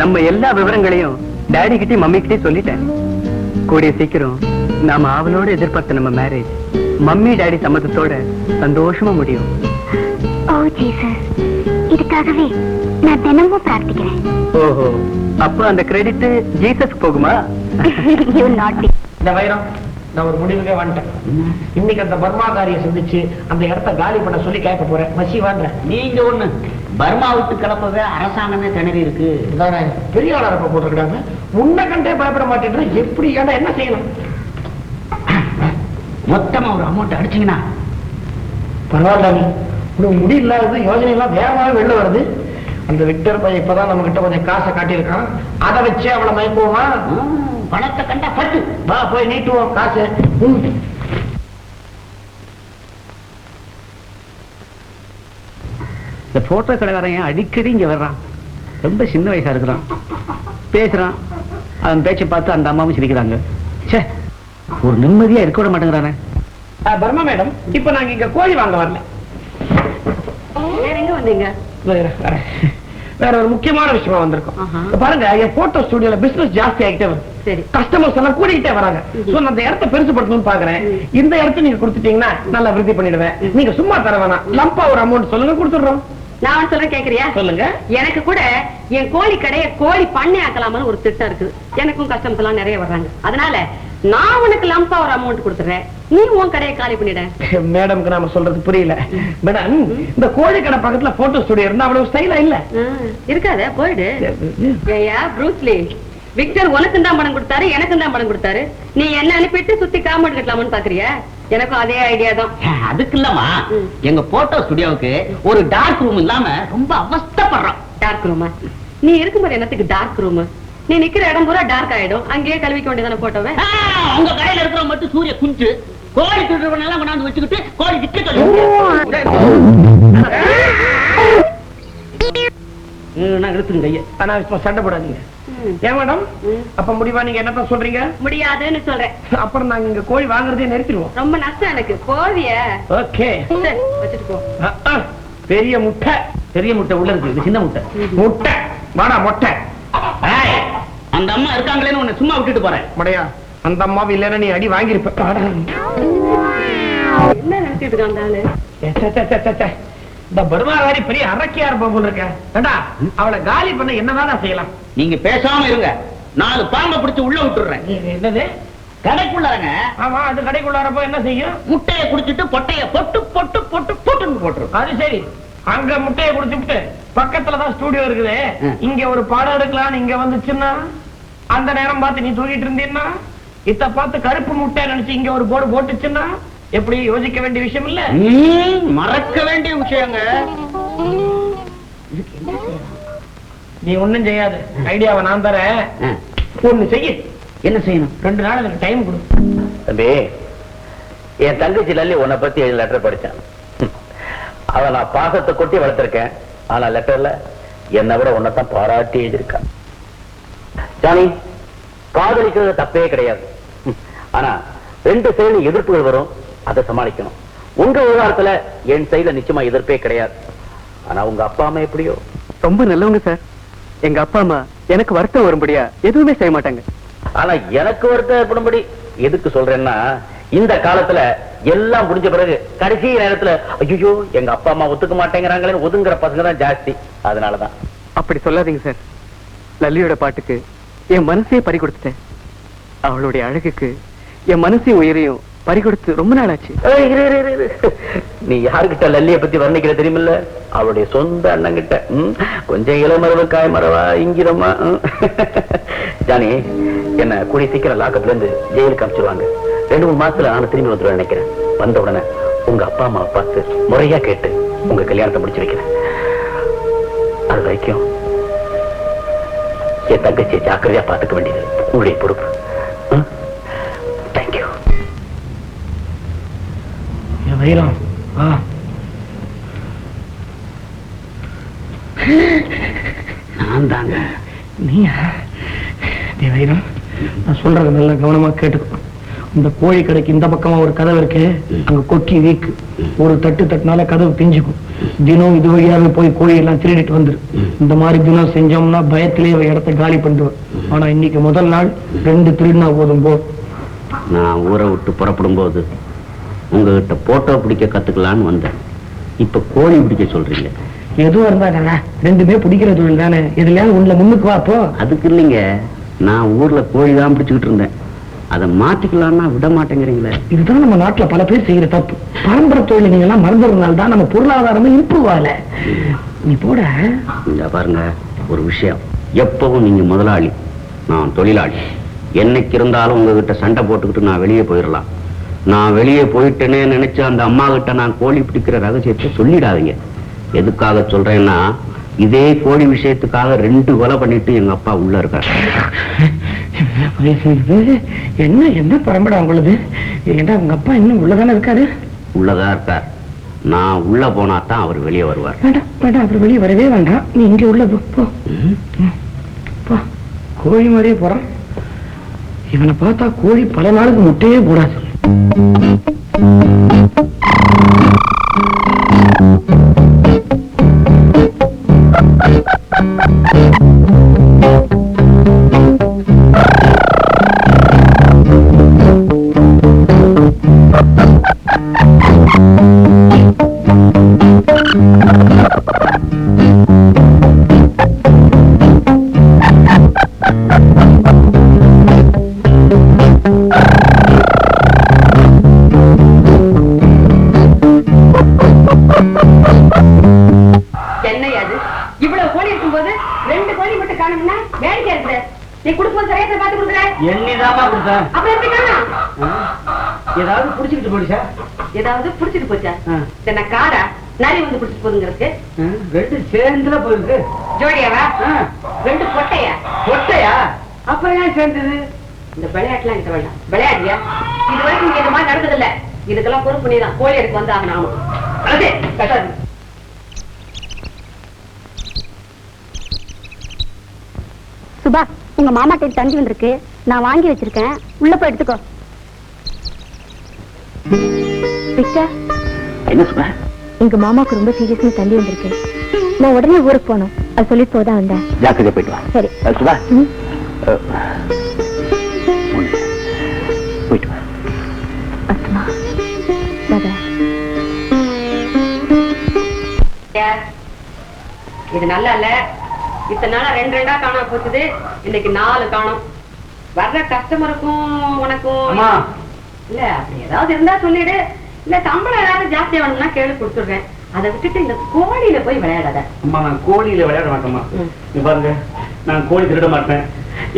S8: நம்ம எல்லா விவரங்களையும் டாடி கிட்டே மம்மி கிட்டே சொல்லிட்டேன். கூடிய சீக்கிரம் நாம அவளோட எதிர்பார்த்த நம்ம மேரேஜ் மம்மி டாடி சம்மதத்தோட சந்தோஷமா முடியும்.
S1: ஓ ஜீசஸ், இதுக்காகவே நான் தினமும் பிரார்த்திக்கிறேன்.
S8: ஓஹோ, அப்ப அந்த கிரெடிட் ஜீசஸ் போகுமா?
S1: You naughty.
S6: இந்த வைரம், நான் ஒரு முடிவுக்கே வந்துட்டேன். இன்னைக்கு அந்த பர்மாக்காரியை சந்திச்சு அந்த இடத்த காலி பண்ண சொல்லி கேட்க போறேன். மசி வாங்க.
S7: நீங்க ஒண்ணு பர்மா விட்டு கிளப்பவே அரசாங்கமே திணறி இருக்கு.
S6: பெரிய ஆளரப்ப போட்டிருக்காங்க. உன்னை கண்டே பயப்பட மாட்டேன். எப்படி என்ன செய்யணும்?
S7: மொத்தமா ஒரு அமௌண்ட் அடிச்சீங்கன்னா
S6: பரவாயில்ல. முடியில்லாதது யோஜனை எல்லாம் வேகமாக வெளில வருது. அந்த விக்டர் பையன் இப்பதான் நம்ம கிட்ட கொஞ்சம் காசை காட்டியிருக்கான். அதை வச்சு அவளை மயக்குவோமா?
S7: பணத்தை கண்டா பட்டு
S6: வா போய் நீட்டுவோம் காசு.
S8: இந்த போட்டோ கடைக்காரன் அடிக்கடி இங்க வர்றான். ரொம்ப சின்ன வயசா இருக்கிறான், பேசுறான். அவன் பேச்சை பார்த்து அந்த அம்மாவும் சிரிக்கிறாங்க. சே, ஒரு நிம்மதியா இருக்க விட மாட்டேங்கிறானே.
S6: பர்மா மேடம், இப்ப நாங்க இங்க கோழி வாங்க வரல.
S4: வேற எங்க வந்தீங்க?
S6: வேற ஒரு முக்கியமான விஷயமா வந்திருக்கோம். பாருங்க, என் போட்டோ ஸ்டுடியோல பிசினஸ் ஜாஸ்தி ஆகிட்டே வருது.
S4: சரி,
S6: கஸ்டமர்ஸ் எல்லாம் கூடிக்கிட்டே வராங்க. அந்த இடத்தை பெருசுபடுத்தணும்னு பாக்குறேன். இந்த இடத்த நீங்க கொடுத்துட்டீங்கன்னா நல்லா விருத்தி பண்ணிடுவேன். நீங்க சும்மா தர வேணாம், லம்பா ஒரு அமௌண்ட் சொல்லுங்க, கொடுத்துடுறோம்.
S4: நான் சொல்றேன் கேக்குறியா?
S6: சொல்லுங்க.
S4: எனக்கு கூட என் கோழி கடைய கோழி பண்ணை ஆக்கலாம்னு ஒரு திட்டம் இருக்குது. எனக்கும் கஸ்டமர்ஸ் எல்லாம் நிறைய வர்றாங்க. அதனால நான் உனக்கு லம்பா ஒரு அமௌண்ட் கொடுத்துறேன், நீ உன் கடையை காலி பண்ணிட.
S6: மேடம்க்கு நாம சொல்றது புரியல. மேடம், இந்த கோழி கடை பக்கத்துல போட்டோ ஸ்டுடியோ இருந்தா அவ்வளவு ஸ்டைலா இல்ல.
S4: இருக்காத, போயிடு. ஏயா ப்ரூஸ்லி, விக்டர் உனக்கு தான் பணம் கொடுத்தாரு, எனக்கு தான் பணம் கொடுத்தாரு. நீ என்ன அனுப்பிட்டு சுத்தி காமெண்ட் கட்டலாம்னு பாக்குறியா? எனக்கும் அதே ஐடியா தான்.
S7: அதுக்கு இல்லமா, எங்க போட்டோ ஸ்டுடியோவுக்கு ஒரு டார்க் ரூம் இல்லாம ரொம்ப அவஸ்தைப்படுறோம்.
S4: டார்க் ரூமா? நீ இருக்கும்போது என்னத்துக்கு டார்க் ரூம்? நீ நிக்கிற இடம் பூரா டார்க் ஆயிடும். அங்கேயே கழுவிக்க வேண்டியதான போட்டோவே.
S7: உங்க கடையில இருக்கிற மட்டும் சூரிய குஞ்சு கோழி திருடுறவனெல்லாம் கொண்டாந்து வச்சுக்கிட்டு கோழி விற்க
S6: எடுத்துங்க கையை. ஆனா இப்ப சண்டை போடாதீங்க. ஏன் மேடம், அப்ப முடிவா நீங்க என்னதான் சொல்றீங்க?
S4: முடியாதுன்னு சொல்றேன்.
S6: அப்புறம் நாங்க இங்க கோழி வாங்குறதே நிறுத்திடுவோம்.
S4: ரொம்ப நஷ்டம் எனக்கு. போவிய?
S6: ஓகே,
S4: வச்சுட்டு போ.
S6: பெரிய முட்டை.
S7: பெரிய முட்டை உள்ள இருக்கு, இது சின்ன முட்டை.
S6: முட்டை வாடா மொட்டை.
S7: அந்த அம்மா இருக்காங்களேன்னு உன்னை சும்மா விட்டுட்டு போறேன்.
S6: மடையா, அந்த அம்மாவை இல்லைன்னா நீ அடி வாங்கிருப்ப.
S4: என்ன நினைச்சிட்டு இருக்காங்க?
S6: இந்த பர்மாகாரி பெரிய அரக்கியா இருப்பா போல இருக்க. ஏண்டா அவளை காலி பண்ண என்னதான் செய்யலாம்?
S7: நீங்க பேசாம இருங்க, 4 பாம்பை பிடிச்சு உள்ள விட்டுறேன்.
S6: என்னது?
S7: கடைக்குள்ளாரங்க.
S6: ஆமா, அது கடைக்குள்ளாரப்போ என்ன செய்யும்?
S7: முட்டையை குடிச்சிட்டு பொட்டைய பொட்டு பொட்டு பொட்டு பொட்டுன்னு போட்டுரும்.
S6: அது சரி, அங்க முட்டையை குடிச்சுட்டு பக்கத்துலதான் ஸ்டூடியோ இருக்குது, இங்க ஒரு பாடம் எடுக்கலாம்னு இங்க வந்துச்சுன்னா அந்த நேரம் பார்த்து நீ தூங்கிட்டு இருந்தீன்னா இத பார்த்து கருப்பு முட்டை நினைச்சு இங்க ஒரு போர்டு போட்டுச்சுன்னா எப்படி? யோசிக்க வேண்டிய விஷயம் இல்ல,
S7: மறக்க வேண்டிய விஷயங்க.
S6: நீ ஒண்ணும் செய்யாது. ஐடியாவை நான் தரேன், ஒண்ணு செய்ய.
S7: என்ன செய்யணும்?
S6: 2 நாள் எனக்கு டைம் கொடு.
S2: தம்பி, என் தங்கச்சி லல்லி உன்னை பத்தி லெட்டர் படிச்சான். அவ நான் பாசத்தை கொட்டி வளர்த்திருக்கேன். ஆனா லெட்டர்ல என்னை விட உன்னைத்தான் பாராட்டி எழுதியிருக்கா. ஜானி, காதலிக்கிறது தப்பே கிடையாது. ஆனா 2 சைடுல எதிர்ப்புகள் வரும், அதை சமாளிக்கணும். உங்க விவகாரத்துல என் சைடுல நிச்சயமா எதிர்ப்பே கிடையாது. ஆனா உங்க அப்பா அம்மா எப்படியோ
S8: ரொம்ப நல்லவங்க சார். எங்க அப்பா அம்மா எனக்கு வருத்தம் வரும்படியா எதுவுமே செய்ய மாட்டாங்க.
S2: ஆனா எனக்கு வருத்தம் ஏற்படும்படி எதுக்கு சொல்றேன்னா, இந்த காலத்துல எல்லாம் முடிஞ்ச பிறகு கடைசி நேரத்துல ஐயோ எங்க அப்பா அம்மா ஒத்துக்க மாட்டேங்கிறாங்களேன்னு ஒதுங்குற பசங்க தான் ஜாஸ்தி. அதனாலதான்.
S8: அப்படி சொல்லாதீங்க சார். லல்லியோட பாட்டுக்கு என் மனசையே பறி கொடுத்துட்டேன். அவளுடைய அழகுக்கு என் மனசையும் உயிரையும் பறி கொடுத்து ரொம்ப நாள் ஆச்சு.
S2: நீ யாருக்கிட்ட லல்லிய பத்தி வர்ணிக்கிற தெரியுமில்ல? அவளுடைய சொந்த அண்ணங்கிட்ட. கொஞ்சம் இளமரவு காய் மரவா இங்கிரமா. ஜானி, என்ன கூடி சீக்கிரம் லாக்கப்ல இருந்து ஜெயிலுக்கு அனுப்பிச்சிருவாங்க. 2-3 மாசத்துல நான் திரும்பி வந்துருவேன் நினைக்கிறேன். வந்த உடனே உங்க அப்பா அம்மாவை பார்த்து முறையா கேட்டு உங்க கல்யாணத்தை முடிச்சு வைக்கிறேன். அது வரைக்கும் என் தங்கச்சியை ஜாக்கிரதையா பார்த்துக்க வேண்டியது உங்களுடைய பொறுப்பு. தேங்க்யூ.
S6: வைரம்,
S7: நான் தாங்க.
S6: நீயா? வைரம், நான் சொல்றது நல்லா கவனமா கேட்டுக்கோ. இந்த கோழி கடைக்கு இந்த பக்கமா ஒரு கதவு இருக்கு, அங்க கொக்கி வீக்கு. ஒரு தட்டு தட்டினால கதவு பிஞ்சுக்கும். தினம் இது வழியாவே போய் கோழி எல்லாம் திருடிட்டு வந்துரு. இந்த மாதிரி தினம் செஞ்சோம்னா பயத்திலேயே இடத்தை காலி பண்ணிடுவோம். ஆனா இன்னைக்கு முதல் நாள் 2 திருடினா போதும் போ.
S7: நான் ஊரை விட்டு புறப்படும் போது உங்ககிட்ட போட்டோ பிடிக்க கத்துக்கலான்னு வந்தேன். இப்ப கோழி பிடிக்க சொல்றீங்க.
S6: எதுவும் இருந்தா 2மே பிடிக்கிற தொழில் தானே, இதுலயாவது உள்ள முன்னுக்கு வாப்போ.
S7: அதுக்கு இல்லைங்க, நான் ஊர்ல கோழி தான் பிடிச்சுக்கிட்டு இருந்தேன். அதை மாத்திக்கலாம்னா விட மாட்டேங்கிறீங்களே.
S6: இதுதான் நம்ம நாட்டுல பல பேர் செய்யற தப்பு. பரம்பரை தொழில் நீங்க எல்லாம் மறந்துறதுனால தான் நம்ம பொருளாதாரமே இம்ப்ரூவ் ஆகல. நீ போட.
S7: இந்த பாருங்க, ஒரு விஷயம். எப்பவும் நீங்க முதலாளி, நான் தொழிலாளி. என்னைக்கு இருந்தாலும் உங்ககிட்ட சண்டை போட்டுக்கிட்டு நான் வெளியே போயிடலாம். நான் வெளியே போயிட்டேனே நினைச்சு அந்த அம்மா கிட்ட நான் கோழி பிடிக்கிற ரகசியத்தை சொல்லிடாதீங்க. எதுக்காக சொல்றேன்னா, இதே கோழி விஷயத்துக்காக 2 கொலை பண்ணிட்டு எங்க அப்பா உள்ள இருக்காரு.
S6: என்ன என்ன பரம்பரை உங்களுக்கு? ஏண்டா உங்க அப்பா இன்னும் உள்ளதானே இருக்காரு?
S7: உள்ளதா இருக்கார். நான் உள்ள போனா தான் அவர் வெளியே வருவார்.
S6: வேண்டாம் வேண்டாம், அவர் வெளியே வரவே வேண்டாம். நீ இங்க உள்ள போ. கோழி மாதிரியே போறான். இவனை பார்த்தா கோழி பல நாளுக்கு முட்டையே போடாது.
S4: இவ்வளவு கோழி இருக்கும் போது 2 கோழி மட்டும் காணும்னா வேடிக்கை இருக்கு. நீ குடும்பம் சரியா பார்த்து கொடுக்குற.
S6: என்னதாமா கொடுத்தேன்?
S4: அப்ப எப்படி காணும்?
S6: ஏதாவது புடிச்சுக்கிட்டு போடுச்சா?
S4: ஏதாவது புடிச்சிட்டு போச்சா? என்ன காடா நரி வந்து புடிச்சு போதுங்கிறதுக்கு?
S6: 2 சேர்ந்துல போயிருக்கு.
S4: ஜோடியாவா? 2 பொட்டையா?
S6: பொட்டையா? அப்புறம் ஏன் சேர்ந்தது?
S4: இந்த விளையாட்டுலாம் இருக்க வேண்டாம். விளையாடியா? இது வரைக்கும் இங்க இந்த மாதிரி நடந்ததில்ல. இதுக்கெல்லாம் பொறுப்பு நீதான். கோழி எடுத்து வந்து ஆகணும். ஆமா அதே கட்டாது.
S1: சுபா, உங்க மாமா கிட்ட தந்தி வந்திருக்கு, நான் வாங்கி வச்சிருக்கேன், உள்ள போய் எடுத்துக்கோ. விக்டர்,
S7: என்ன சுபா?
S1: எங்க மாமாவுக்கு ரொம்ப சீரியஸா தந்தி வந்திருக்கு. நான் உடனே ஊருக்கு போகணும். அது சொல்லி போதான் வந்தேன்.
S7: ஜாக்கிரதை போயிட்டு வா.
S1: சரி
S7: சுபா, போயிட்டு வா.
S1: அஸ்மா, பாபா.
S4: இது நல்லா இல்ல. இத்தனை நாளா 2 காணாம போச்சுது, இன்னைக்கு 4 காணும். வர்ற கஸ்டமருக்கும் உனக்கும் இல்ல அப்படி ஏதாவது இருந்தா சொல்லிடு. இல்ல சம்பளம் ஏதாவது ஜாஸ்தியா வேணும்னா கேள்வி கொடுத்துடுறேன். அதை விட்டுட்டு இந்த கோழியில போய் விளையாடாத.
S3: அம்மா நான் கோழியில விளையாட மாட்டேம்மா. நீ பாருங்க, நான் கோழி திருட மாட்டேன்.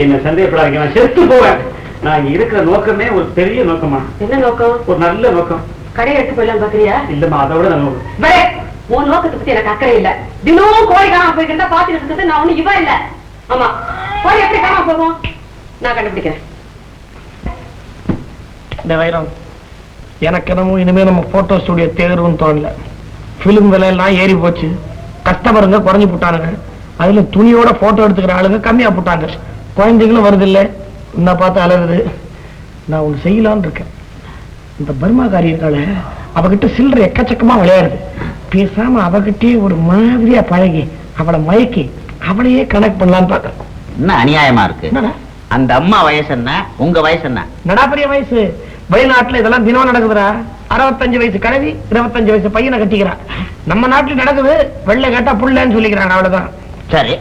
S3: என்ன சந்தேகப்படாதீங்க, நான் செத்து போவேன். நான் இங்க இருக்கிற நோக்கமே ஒரு பெரிய நோக்கமா.
S4: என்ன நோக்கம்?
S3: ஒரு நல்ல நோக்கம்.
S4: கடையை எடுத்து போயிடலாம் பாக்குறியா?
S3: இல்லம்மா, அதை விட நான் நோக்கம்.
S4: உன் நோக்கத்தை பத்தி எனக்கு அக்கறை இல்ல. தினமும் கோழி காணாம போய்கிட்டா பாத்துட்டு இருக்கிறது நான் ஒண்ணு இவ இல்ல. ஆமா, கோழி எப்படி காணாம போகும்? நான் கண்டுபிடிக்கிறேன்.
S6: இந்த வைரம் எனக்கு என்னமோ இனிமே நம்ம போட்டோ ஸ்டுடியோ தேர்வுன்னு தோணல. பிலிம் விலையெல்லாம் ஏறி போச்சு, கஸ்டமருங்க குறைஞ்சு போட்டானுங்க. அதுல துணியோட போட்டோ எடுத்துக்கிற ஆளுங்க கம்மியா போட்டாங்க. குழந்தைங்களும் வருது இல்ல, என்ன பார்த்து அலருது. நான் ஒண்ணு செய்யலான்னு இருக்கேன். இந்த பர்மாக்காரி இருக்காள, அவகிட்ட சில்லறை எக்கச்சக்கமா விளையாடுது. பேசாம அவகிட்டே ஒரு மாதிரியா பழகி அவளை மயக்கி அவளையே கனெக்ட் பண்ணலான்னு பாக்க.
S7: என்ன அநியாயமா இருக்கு? அந்த அம்மா வயசு என்ன, உங்க வயசு என்ன?
S6: நடா பெரிய வயசு. வெளிநாட்டுல இதெல்லாம் தினம் நடக்குதுடா. 65 வயசு கிழவி 25 வயசு பையனை கட்டிக்கிறா. நம்ம நாட்டுல நடக்குது, வெள்ளை கேட்டா புள்ளன்னு சொல்லிக்கிறாங்க, அவ்வளவுதான்.
S7: சரி,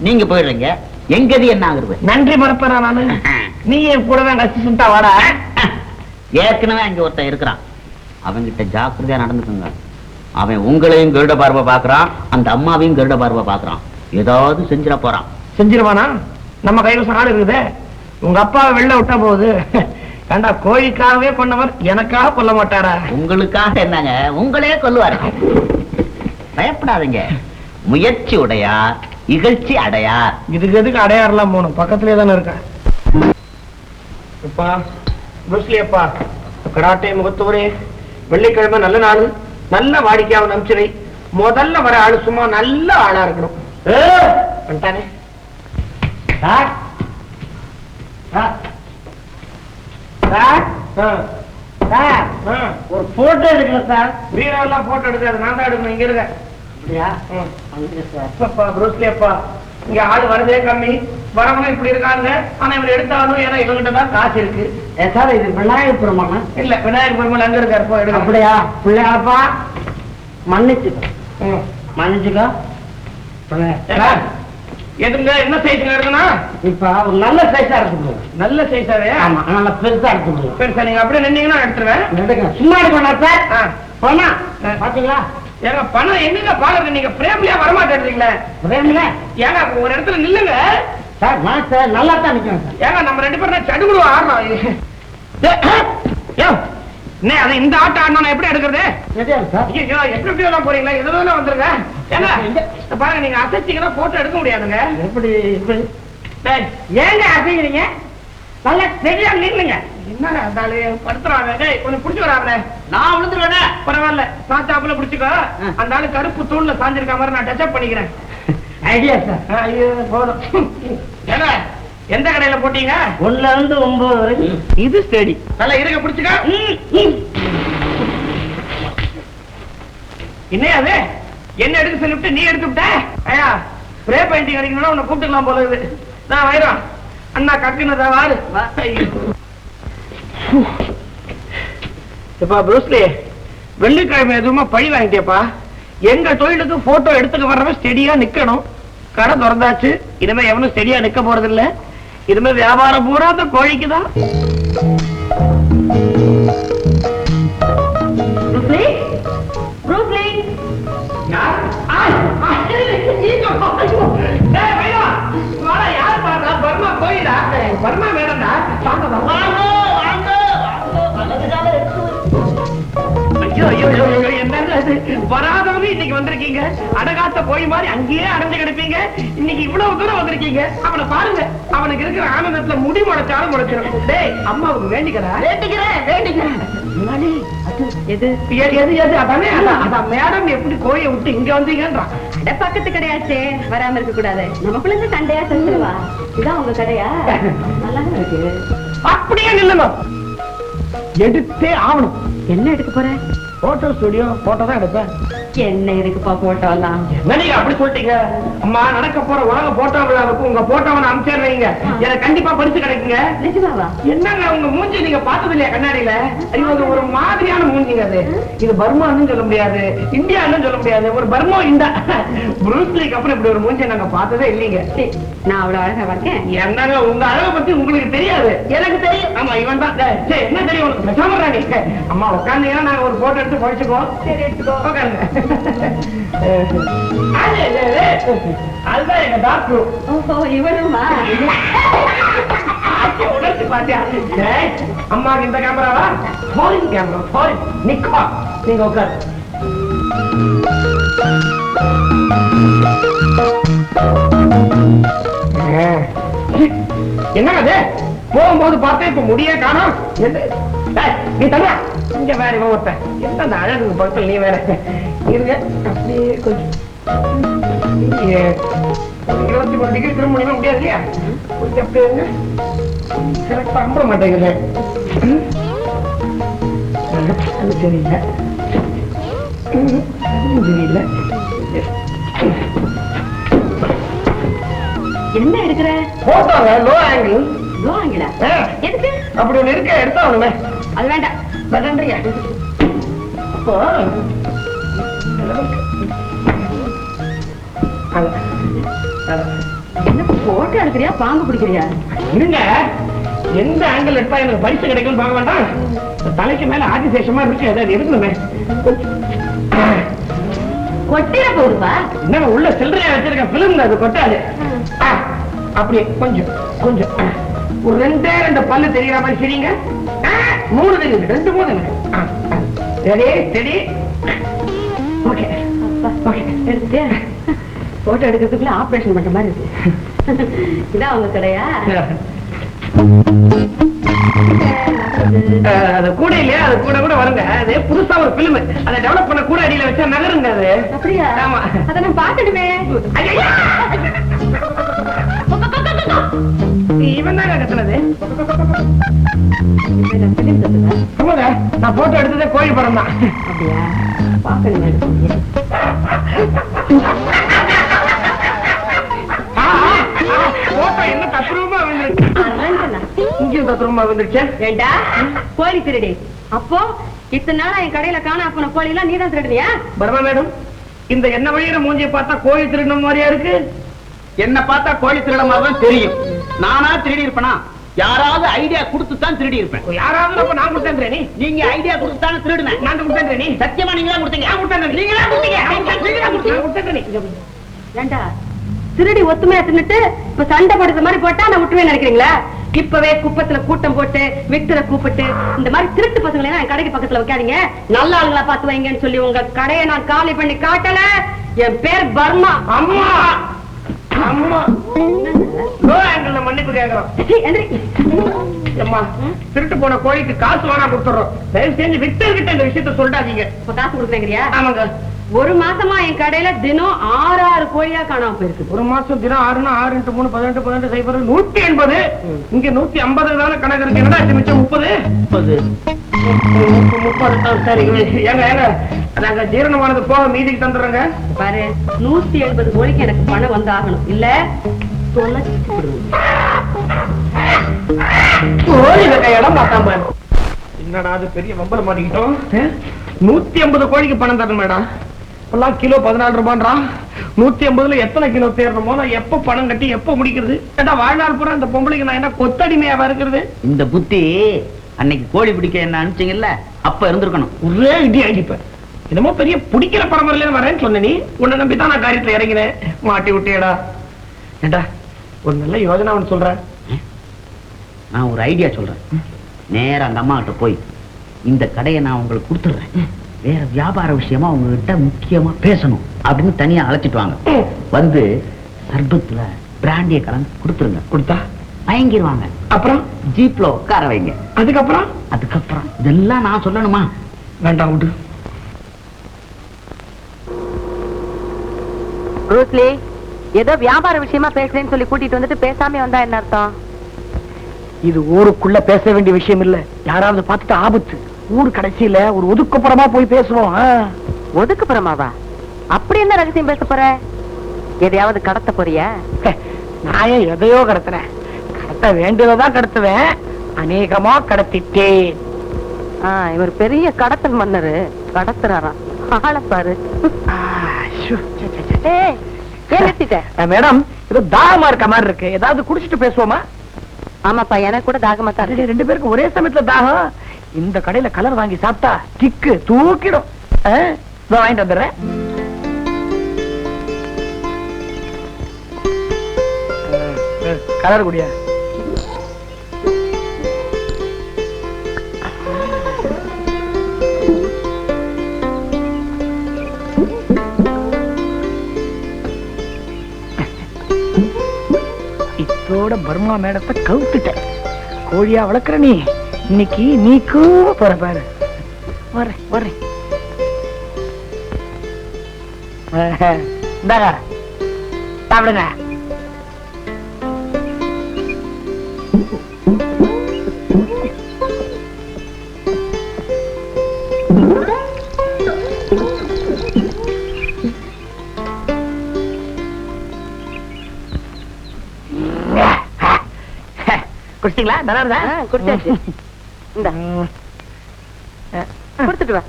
S7: நீங்க போயிடுறீங்க, எங்கது என்ன ஆகுறது?
S6: நன்றி மறப்பேன் நானு. நீ என் கூட தான் கஷ்டா வாடா.
S7: ஏற்கனவே அங்க ஒருத்தன் இருக்கிறான், அவன்கிட்ட ஜாக்கிரதையா நடந்துக்குங்க. அவன் உங்களையும் கருட பார்வை பாக்குறான், அந்த அம்மாவையும் கருட பார்வை பாக்குறான். ஏதாவது செஞ்சிட போறான்.
S6: செஞ்சிருவானா? நம்ம கைவசம் ஆள் இருக்குதே. உங்க அப்பாவை வெளில விட்டா போகுது. ஏண்டா, கோழிக்காகவே கொண்டவர் எனக்காக கொல்ல மாட்டாரா?
S7: உங்களுக்காக என்னங்க, உங்களே கொல்லுவாரு. பயப்படாதீங்க, முயற்சி உடையார் இகழ்ச்சி அடையார்.
S6: இதுக்கு எதுக்கு அடையாறுலாம் போகணும், பக்கத்திலே தானே இருக்கா. அப்பா புருஸ்லி அப்பா, கராட்டே முகத்தூரே, வெள்ளிக்கிழமை நல்ல நாள், நல்ல வாடிக்கையாவை நம்பிச்சிரை. முதல்ல வர ஆளு சும்மா நல்ல ஆளா இருக்கணும். வந்துட்டானே. ஒரு போட்டோ எடுக்கணும் சார். வீரெல்லாம் போட்டோ எடுக்காது, நான் தான் எடுக்கணும். இங்க இருக்க. அப்படியா? புருஸ்லி அப்பா, இங்க ஆள் வரதே கம்மி, வரவங்க இப்படி இருக்காங்க. ஆனா இவங்க எடுத்தாலும் ஏன்னா இவங்கிட்ட தான் காசு இருக்கு.
S8: சார் இது விநாயகர் பெருமாள்
S6: இல்ல, விநாயகர் பெருமாள் அங்க இருக்காரு, போ எடுக்க.
S8: அப்படியா? பிள்ளையாப்பா மன்னிச்சுக்கோ, மன்னிச்சுக்கோ.
S6: எதுங்க, என்ன சைஸ்ல இருக்குன்னா?
S8: இப்ப ஒரு நல்ல சைஸா இருக்கு.
S6: நல்ல சைஸாவே?
S8: ஆமா, நல்ல பெருசா இருக்கு.
S6: பெருசா நீங்க அப்படியே நின்னீங்கன்னா எடுத்துருவேன்.
S8: சும்மா இருக்கணும் சார். போனா பாத்தீங்களா?
S6: ஏங்க பணம் எங்க பாக்குறது? நீங்க பிரேம்லயா வரமாட்டேன்றீங்களே.
S8: பிரேம்ல
S6: ஏங்க ஒரு இடத்துல நில்லுங்க
S8: சார். நான் சார் நல்லா தான் நிக்கிறேன் சார்.
S6: ஏங்க நம்ம 2 பேரும் சடுகுடு ஆடணும். என்ன அது, இந்த ஆட்டம் ஆடணும் எப்படி எடுக்கிறது? ஐயோ, எப்படி எல்லாம் போறீங்களா? எதுவும் வந்துருங்க. ஏங்க பாருங்க, நீங்க அசைச்சிங்கன்னா போட்டோ எடுக்க முடியாதுங்க.
S8: எப்படி
S6: ஏங்க அசைக்கிறீங்க? நல்லா சரியா நில்லுங்க. என்னடா படுத்துறாங்க, கொஞ்சம் புடிச்சு வராங்க.
S7: நான் விழுந்துருவேன்.
S6: பரவாயில்ல, சாச்சாப்புல புடிச்சுக்கோ. அந்த ஆளு கருப்பு தூண்ல சாஞ்சிருக்க மாதிரி நான் டச்சப் பண்ணிக்கிறேன்.
S8: Idea sir.
S6: ஐயோ போதும். ஏங்க எந்த கடையில போட்டீங்க?
S8: 1 to 9 வரைக்கும்.
S6: இது ஸ்டடி. நல்லா இருக்க புடிச்சுக்க. என்னையாது என்ன எடுக்க சொல்லிவிட்டு நீ எடுத்து விட்ட? ஐயா, ஸ்ப்ரே பெயிண்டிங் அடிக்கணும்னா உன்னை கூப்பிட்டுக்கலாம் போல இருக்குது. நான் வைரம் அண்ணா கட்டினதா வாரு. இப்ப புரூஸ்லி, வெள்ளிக்கிழமை எதுவுமா பழி வாங்கிட்டேப்பா. எங்க தொழிலுக்கு போட்டோ எடுத்துக்க வர்றவன் ஸ்டெடியா நிக்கணும். கடை திறந்தாச்சு, இனிமே எவனும் ஸ்டெடியா நிக்க போறது இல்ல. இனிமே வியாபாரம் பூரா அந்த கோழிக்குதான். பர்மா கோயிலா? பர்மா வேணா வராதவங்க இன்னைக்கு வந்திருக்கீங்க. அடகாத்த போய் மாதிரி அங்கேயே அடைஞ்சு கிடப்பீங்க. இன்னைக்கு இவ்வளவு தூரம் வந்திருக்கீங்க. அவனை பாருங்க, அவனுக்கு இருக்கிற ஆனந்தத்துல முடி முளைச்சாலும் முளைச்சிடும். டேய், அம்மாவுக்கு வேண்டிக்கிறா? வேண்டிக்கிறேன். மேடம் எப்படி கோயை விட்டு இங்க வந்தீங்கன்றான்.
S1: பக்கத்து கடையாச்சே, வராம இருக்க கூடாது. நமக்குள்ள சண்டையா செஞ்சிருவா. இதான் உங்க கடையா? நல்லாதான் இருக்கு.
S6: அப்படியே நில்லுங்க, எடுத்தே ஆகணும்.
S1: என்ன எடுக்க போற?
S6: போட்டோ ஸ்டுடியோ, போட்டோ தான் எடுப்பேன்.
S4: என்ன இருக்குப்பா போட்டோ எல்லாம்?
S6: என்ன நீங்க அப்படி சொல்லிட்டீங்க? அம்மா, நடக்க போற உலக போட்டோ விழாவுக்கு உங்க போட்டோவை அனுப்பிச்சிடுறீங்க. எனக்கு கண்டிப்பா பரிசு கிடைக்குங்க.
S4: நிஜமாவா?
S6: என்னங்க உங்க மூஞ்சி நீங்க பார்த்தது இல்லையா கண்ணாடியில? ஐயோ, அது ஒரு மாதிரியான மூஞ்சிங்க. அது இது பர்மான்னு சொல்ல முடியாது, இந்தியான்னு சொல்ல முடியாது, ஒரு பர்மா இந்தா. புரூஸ்லிக்கு அப்புறம் இப்படி ஒரு மூஞ்சி நாங்க பார்த்ததே இல்லைங்க.
S4: நான் அவ்வளவு அழகா இருக்கேன்?
S6: என்னங்க உங்க அழகை பத்தி உங்களுக்கு தெரியாது, எனக்கு தெரியும். ஆமா, இவன் தான். என்ன தெரியும் உனக்கு? பேசாம நீங்க அம்மா உட்காந்தீங்கன்னா நாங்க ஒரு போட்டோ எடுத்து படிச்சுக்கோம். சரி, எடுத்துக்கோ. உட்காருங்க. அதுதான் எங்க டாக்டர்.
S4: ஓஹோ, இவருமா?
S6: உணர்ச்சி பாத்தியா? அம்மாவுக்கு இந்த கேமராவா? Foreign camera, foreign. நிக்கா, நீங்க உட்காரு. என்னங்க அது? போகும்போது பார்த்தா இப்ப முடிய காணோம். நீ தனியா இங்க வேற இவன் ஒருத்தன். என்ன அந்த அழகு பக்கத்தில் நீ வேற இருங்க. அப்படியே கொஞ்சம் 23 டிகிரி திரும்ப முடியுமா? முடியாது இல்லையா? கொஞ்சம் அப்படியே இருங்க. கரெக்டா அம்பட மாட்டேங்குது. அது சரியில்லை, சரியில்லை.
S4: என்ன எடுக்கிற?
S6: போட்டோங்க, லோ ஆங்கிள்.
S4: லோ ஆங்கிளா? எதுக்கு?
S6: அப்படி ஒண்ணு இருக்க, எடுத்தா ஒண்ணுமே.
S4: அது வேண்டாம்.
S6: நன்றியா. அப்போ
S4: என்ன போட்டோ எடுக்கிறியா, பாம்பு பிடிக்கிறியா?
S6: இருங்க, எந்த ஆங்கிள் எடுத்தா எனக்கு பரிசு கிடைக்கும் பார்க்க வேண்டாம். தலைக்கு மேல ஆதிசேஷமா இருக்கு, ஏதாவது இருக்கணுமே.
S4: கொட்டியா போடுப்பா.
S6: என்ன உள்ள சில்லறையா வச்சிருக்க பிலிம், அது கொட்டாது. அப்படியே கொஞ்சம் கொஞ்சம் ஒரு 2 பல்லு தெரியுற மாதிரி சரிங்க. 3 தெரியுது, 2 3. Ready ready. Okay okay.
S4: எடுத்துட்டு போட்டோ எடுக்கிறதுக்குள்ள ஆபரேஷன் பண்ற மாதிரி இருக்கு. இதான் அவங்க கடையா?
S6: அது கூட இல்லையா? அது கூட கூட வருங்க. அது புதுசா ஒரு பிலிம், அதை டெவலப் பண்ண கூட அடியில வச்சா நகருங்க. அது அப்படியா? ஆமா,
S4: அதை நான் பாத்துடுமே.
S6: இவன் தான் கத்துனது. நான் போட்டோ எடுத்ததே கோழி படம் தான்.
S4: அப்படியா? பாக்கணுமே.
S6: போட்டோ என்ன தத்ரூபமா வந்துருச்சு. இங்கேயும் தத்ரூபமா வந்துருச்சு.
S4: ஏண்டா கோழி திருடி? அப்போ இத்தனை நாளா என் கடையில காணா போன கோழி எல்லாம் நீதான் திருடுனியா?
S6: பர்மா மேடம், இந்த என்ன வழியிற மூஞ்சியை பார்த்தா கோழி திருடின மாதிரியா இருக்கு.
S7: என்ன பார்த்தா கோழி திருட மாதிரி தான் தெரியும். நானா திருடி இருப்பேனா? யாராவது ஐடியா கொடுத்து தான் திருடி இருப்பேன்.
S6: யாராவது அப்ப நான் கொடுத்தேன். நீ
S7: நீங்க ஐடியா கொடுத்து தானே திருடுனேன்.
S6: நான் கொடுத்தேன். நீ
S7: சத்தியமா நீங்களா கொடுத்தீங்க?
S6: நீங்களா கொடுத்தீங்க.
S4: ஏண்டா திருடி ஒத்துமையா தின்னுட்டு இப்ப சண்டை போடுற மாதிரி போட்டா நான் விட்டுவேன் நினைக்கிறீங்களா? இப்பவே குப்பத்துல கூட்டம் போட்டு விக்டரை கூப்பிட்டு இந்த மாதிரி திருட்டு பசங்களை என் கடைக்கு பக்கத்துல வைக்காதீங்க. நல்ல ஆளுங்களா பார்த்து வைங்கன்னு சொல்லி உங்க கடையை நான் காலி பண்ணி காட்டல. என் பேர் பர்மா.
S6: அம்மா அம்மா, லோ ஆங்கிள் மன்னிப்பு கேட்கிறோம். அம்மா, திருட்டு போன கோழிக்கு காசு வேணா கொடுத்துறோம். தயவு செஞ்சு விக்டர் கிட்ட இந்த விஷயத்த சொல்லிட்டாதீங்க.
S4: இப்ப காசு கொடுக்குறீங்கறியா?
S6: ஆமாங்க.
S4: ஒரு மாசமா என் கடையில தினம் 6 கோழியா காணாம போயிருக்கு.
S6: ஒரு மாசம் தினம் 6னா 6 × 3 18 18 0 180. இங்க 150 தானே கணக்கு இருக்கு. என்னடா மிச்சம் 30 30. சரி ஏங்க ஏங்க, நாங்க ஜீரணமானது போக மீதிக்கு தந்துடுறோங்க.
S4: பாரு, 180 கோழிக்கு எனக்கு பணம் வந்து ஆகணும். இல்ல
S6: இடம் பார்த்தாம என்னடா அது பெரிய வம்பல மாட்டிக்கிட்டோம். 150 கோழிக்கு பணம் தரணும் மேடம். இப்பெல்லாம் கிலோ 14 ரூபான்றா. 150ல எத்தனை கிலோ தேரணுமோ, நான் எப்ப பணம் கட்டி எப்ப முடிக்கிறது? ஏண்டா வாழ்நாள் பூரா இந்த பொம்பளைக்கு நான் என்ன கொத்தடிமையாவா இருக்கிறது?
S7: இந்த புத்தி அன்னைக்கு கோழி பிடிக்க என்ன அனுப்பிச்சீங்கல்ல, அப்ப இருந்திருக்கணும்.
S6: ஒரே இடி அடிப்பேன். என்னமோ பெரிய பிடிக்கிற பரம்பரையில வரேன்னு சொன்ன நீ. உன்னை நம்பித்தான் நான் காரியத்துல இறங்கினேன். மாட்டி விட்டியடா. ஏண்டா ஒரு நல்ல யோஜனை அவன் சொல்றேன்.
S7: நான் ஒரு ஐடியா சொல்றேன். நேரா அந்த அம்மா கிட்ட போய் இந்த கடையை நான் உங்களுக்கு கொடுத்துடுறேன், வேற வியாபார விஷயமா உங்ககிட்ட முக்கியமா பேசணும் அப்படின்னு தனியா அழைச்சிட்டு வாங்க. வந்து சர்பத்துல பிராண்டிய கலந்து கொடுத்துருங்க.
S6: கொடுத்தா
S7: மயங்கிடுவாங்க.
S6: அப்புறம்
S7: ஜீப்ல உட்கார வைங்க. அதுக்கப்புறம் இதெல்லாம் நான் சொல்லணுமா?
S6: வேண்டாம் விடு.
S1: ப்ரூஸ்லி, ஏதோ வியாபார விஷயமா பேசுறேன்னு சொல்லி கூட்டிட்டு வந்துட்டு பேசாம வந்தா என்ன அர்த்தம்?
S6: இது ஊருக்குள்ள பேச வேண்டிய விஷயம் இல்ல. யாராவது பார்த்துட்டு ஆபத்து. ஊர் கடைசியில ஒரு ஒதுக்குப்புறமா போய் பேசுவோம்.
S1: ஒதுக்குப்புறமாவா?
S4: அப்படி என்ன ரகசியம் பேச போற? எதையாவது கடத்த போறியா?
S6: நான் ஏன் எதையோ கடத்துறேன்? கடத்த வேண்டியதான் கடத்துவேன். அநேகமா கடத்திட்டேன்.
S4: இவர் பெரிய கடத்தல் மன்னரு, கடத்துறாராம். ஆள பாரு.
S6: மேடம், இது தாகமா இருக்க மாதிரி இருக்கு. ஏதாவது குடிச்சிட்டு பேசுவோமா?
S4: ஆமாப்பா, எனக்கு கூட தாகமா தான் இருக்கு.
S6: 2 பேருக்கு ஒரே சமயத்துல தாகம். இந்த கடையில கலர் வாங்கி சாப்பிட்டா கிக்கு தூக்கிடும். வாங்கிட்டு வந்துடுறேன். கலர் குடியா? இதோட பர்மா மேடத்தை கவுத்துட்ட. கோழியா வளர்க்குற நீ இன்னைக்கு நீ கூவ போற பாரு. வரேன். இந்தாங்க, சாப்பிடுங்க. குடிச்சிங்களா? நல்லா இருந்தா?
S4: குடிச்சாச்சு. இந்த கொடுத்துட்டு வா.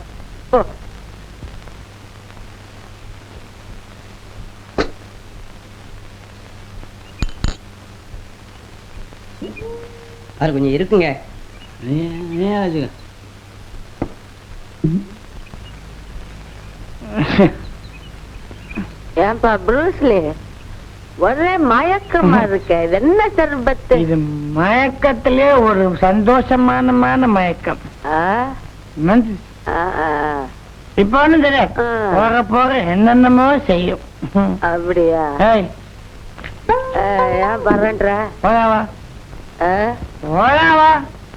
S4: ஓ,
S8: அது கொஞ்சம் இருக்குங்க.
S4: ஏன்பா ப்ரூஸ்லி, ஒரே மயக்கமா இருக்க. இது என்ன சர்பத்து?
S6: இது மயக்கத்திலே ஒரு சந்தோஷமான மயக்கம். இப்ப ஒண்ணும் தெரியாது. போக என்னென்னமோ செய்யும்.
S4: அப்படியா? ஏன் பரன்ற?
S6: போலாவா?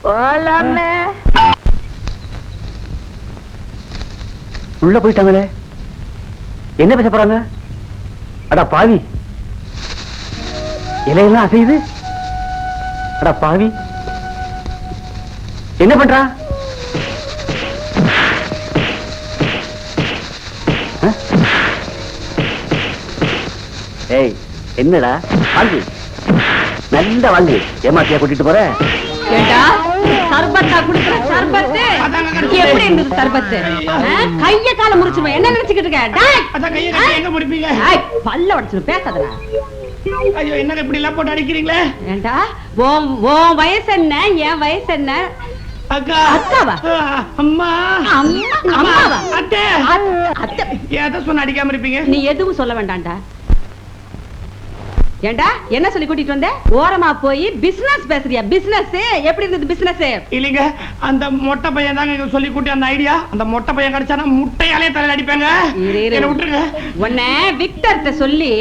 S4: போலாமே.
S8: உள்ள போயிட்டாங்களே, என்ன பேச போறாங்க? அடா பாவி, இலையெல்லாம் அசையுது. அடா பாவி, என்ன பண்றா? ஏய், என்னடா வாங்கி நல்ல வாங்கி ஏமாத்தியா கூட்டிட்டு போற?
S4: சர்பத்தா குடுக்குற சர்பத்து எப்படி இருந்தது? சர்பத்து கைய கால முறிச்சுமா? என்ன நினைச்சுக்கிட்டு இருக்க?
S6: எங்க முடிப்பீங்க?
S4: பல்ல உடைச்சு பேசாதடா.
S6: ஐயோ, என்ன இப்படி எல்லாம் போட்டு அடிக்கிறீங்களே?
S4: ஏண்டா, உன் வயசு என்ன, என் வயசு என்ன?
S6: அக்கா,
S4: அக்காவா?
S6: அம்மா,
S4: அம்மாவா?
S6: அத்தை,
S4: அத்தை.
S6: எதை சொன்ன அடிக்காம இருப்பீங்க?
S4: நீ எதுவும் சொல்ல வேண்டாம்டா. ஏண்டா, என்ன சொல்லி கூட்டிட்டு வந்த? ஓரமா போய் பிசினஸ் பேசுறியா? பிசினஸ் எப்படி இருந்தது? பிசினஸ்
S6: இல்லீங்க, அந்த மொட்டை பையன் தாங்க சொல்லி கூட்டி அந்த ஐடியா. அந்த மொட்டை பையன் கிடைச்சானா முட்டையாலே தலையில அடிப்பாங்க. என்ன விட்டுருங்க.
S4: உன்னை விக்டர்ட்ட சொல்லி.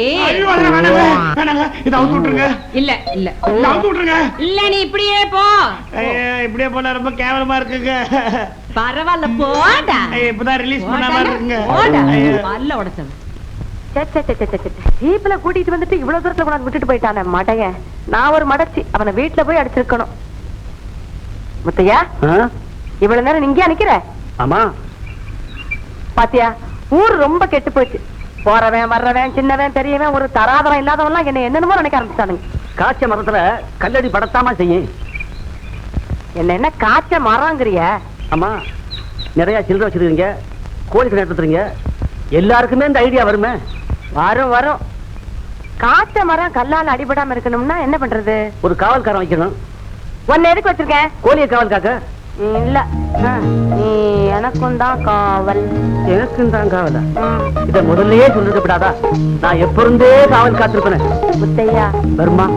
S6: வேணாங்க, இதை அவுத்து விட்டுருங்க.
S4: இல்ல
S6: அவுத்து விட்டுருங்க.
S4: இல்ல, நீ இப்படியே போ.
S6: இப்படியே போனா ரொம்ப கேவலமா இருக்குங்க.
S4: பரவாயில்ல, போடா.
S6: இப்பதான் ரிலீஸ் பண்ண மாதிரி இருக்குங்க.
S4: பல்ல உடைச்சது. ஜீப்ல கூட்டிட்டு வந்துட்டு இவ்வளவு தூரத்துல கொண்டாந்து விட்டுட்டு போயிட்டானே மடையன். நான் ஒரு மடச்சி, அவனை வீட்டுல போய் அடிச்சிருக்கணும். முத்தையா, இவ்வளவு நேரம் நீங்க நிக்கிற?
S8: ஆமா,
S4: பாத்தியா, ஊர் ரொம்ப கெட்டு போச்சு. போறவன் வர்றவன், சின்னவன் பெரியவன், ஒரு தராதரம் இல்லாதவன்லாம் என்ன என்னென்னமோ நினைக்க ஆரம்பிச்சானுங்க.
S8: காய்ச்ச மரத்துல கல்லடி படத்தாமா செய்யும்.
S4: என்ன காய்ச்ச மரங்கிறிய?
S8: ஆமா, நிறைய சில்லறை வச்சிருக்கீங்க, கோழிக்கு நடத்துறீங்க. எல்லாருக்குமே இந்த ஐடியா வருமே.
S4: வரும். காய்ச்ச மரம் கல்லால அடிபடாம இருக்கணும்னா என்ன பண்றது?
S8: ஒரு காவல்காரன் வைக்கணும்.
S4: ஒன்னு எதுக்கு வச்சிருக்கேன்?
S8: கோழியை காவல் காக்க?
S4: இல்ல, நீ எனக்கும் தான் காவல்.
S8: எனக்கும் தான் காவலா? இத முதல்லயே சொல்லிருக்கப்படாதா? நான் எப்ப இருந்தே காவல் காத்திருப்பேன்.
S4: முத்தையா,
S8: வருமா?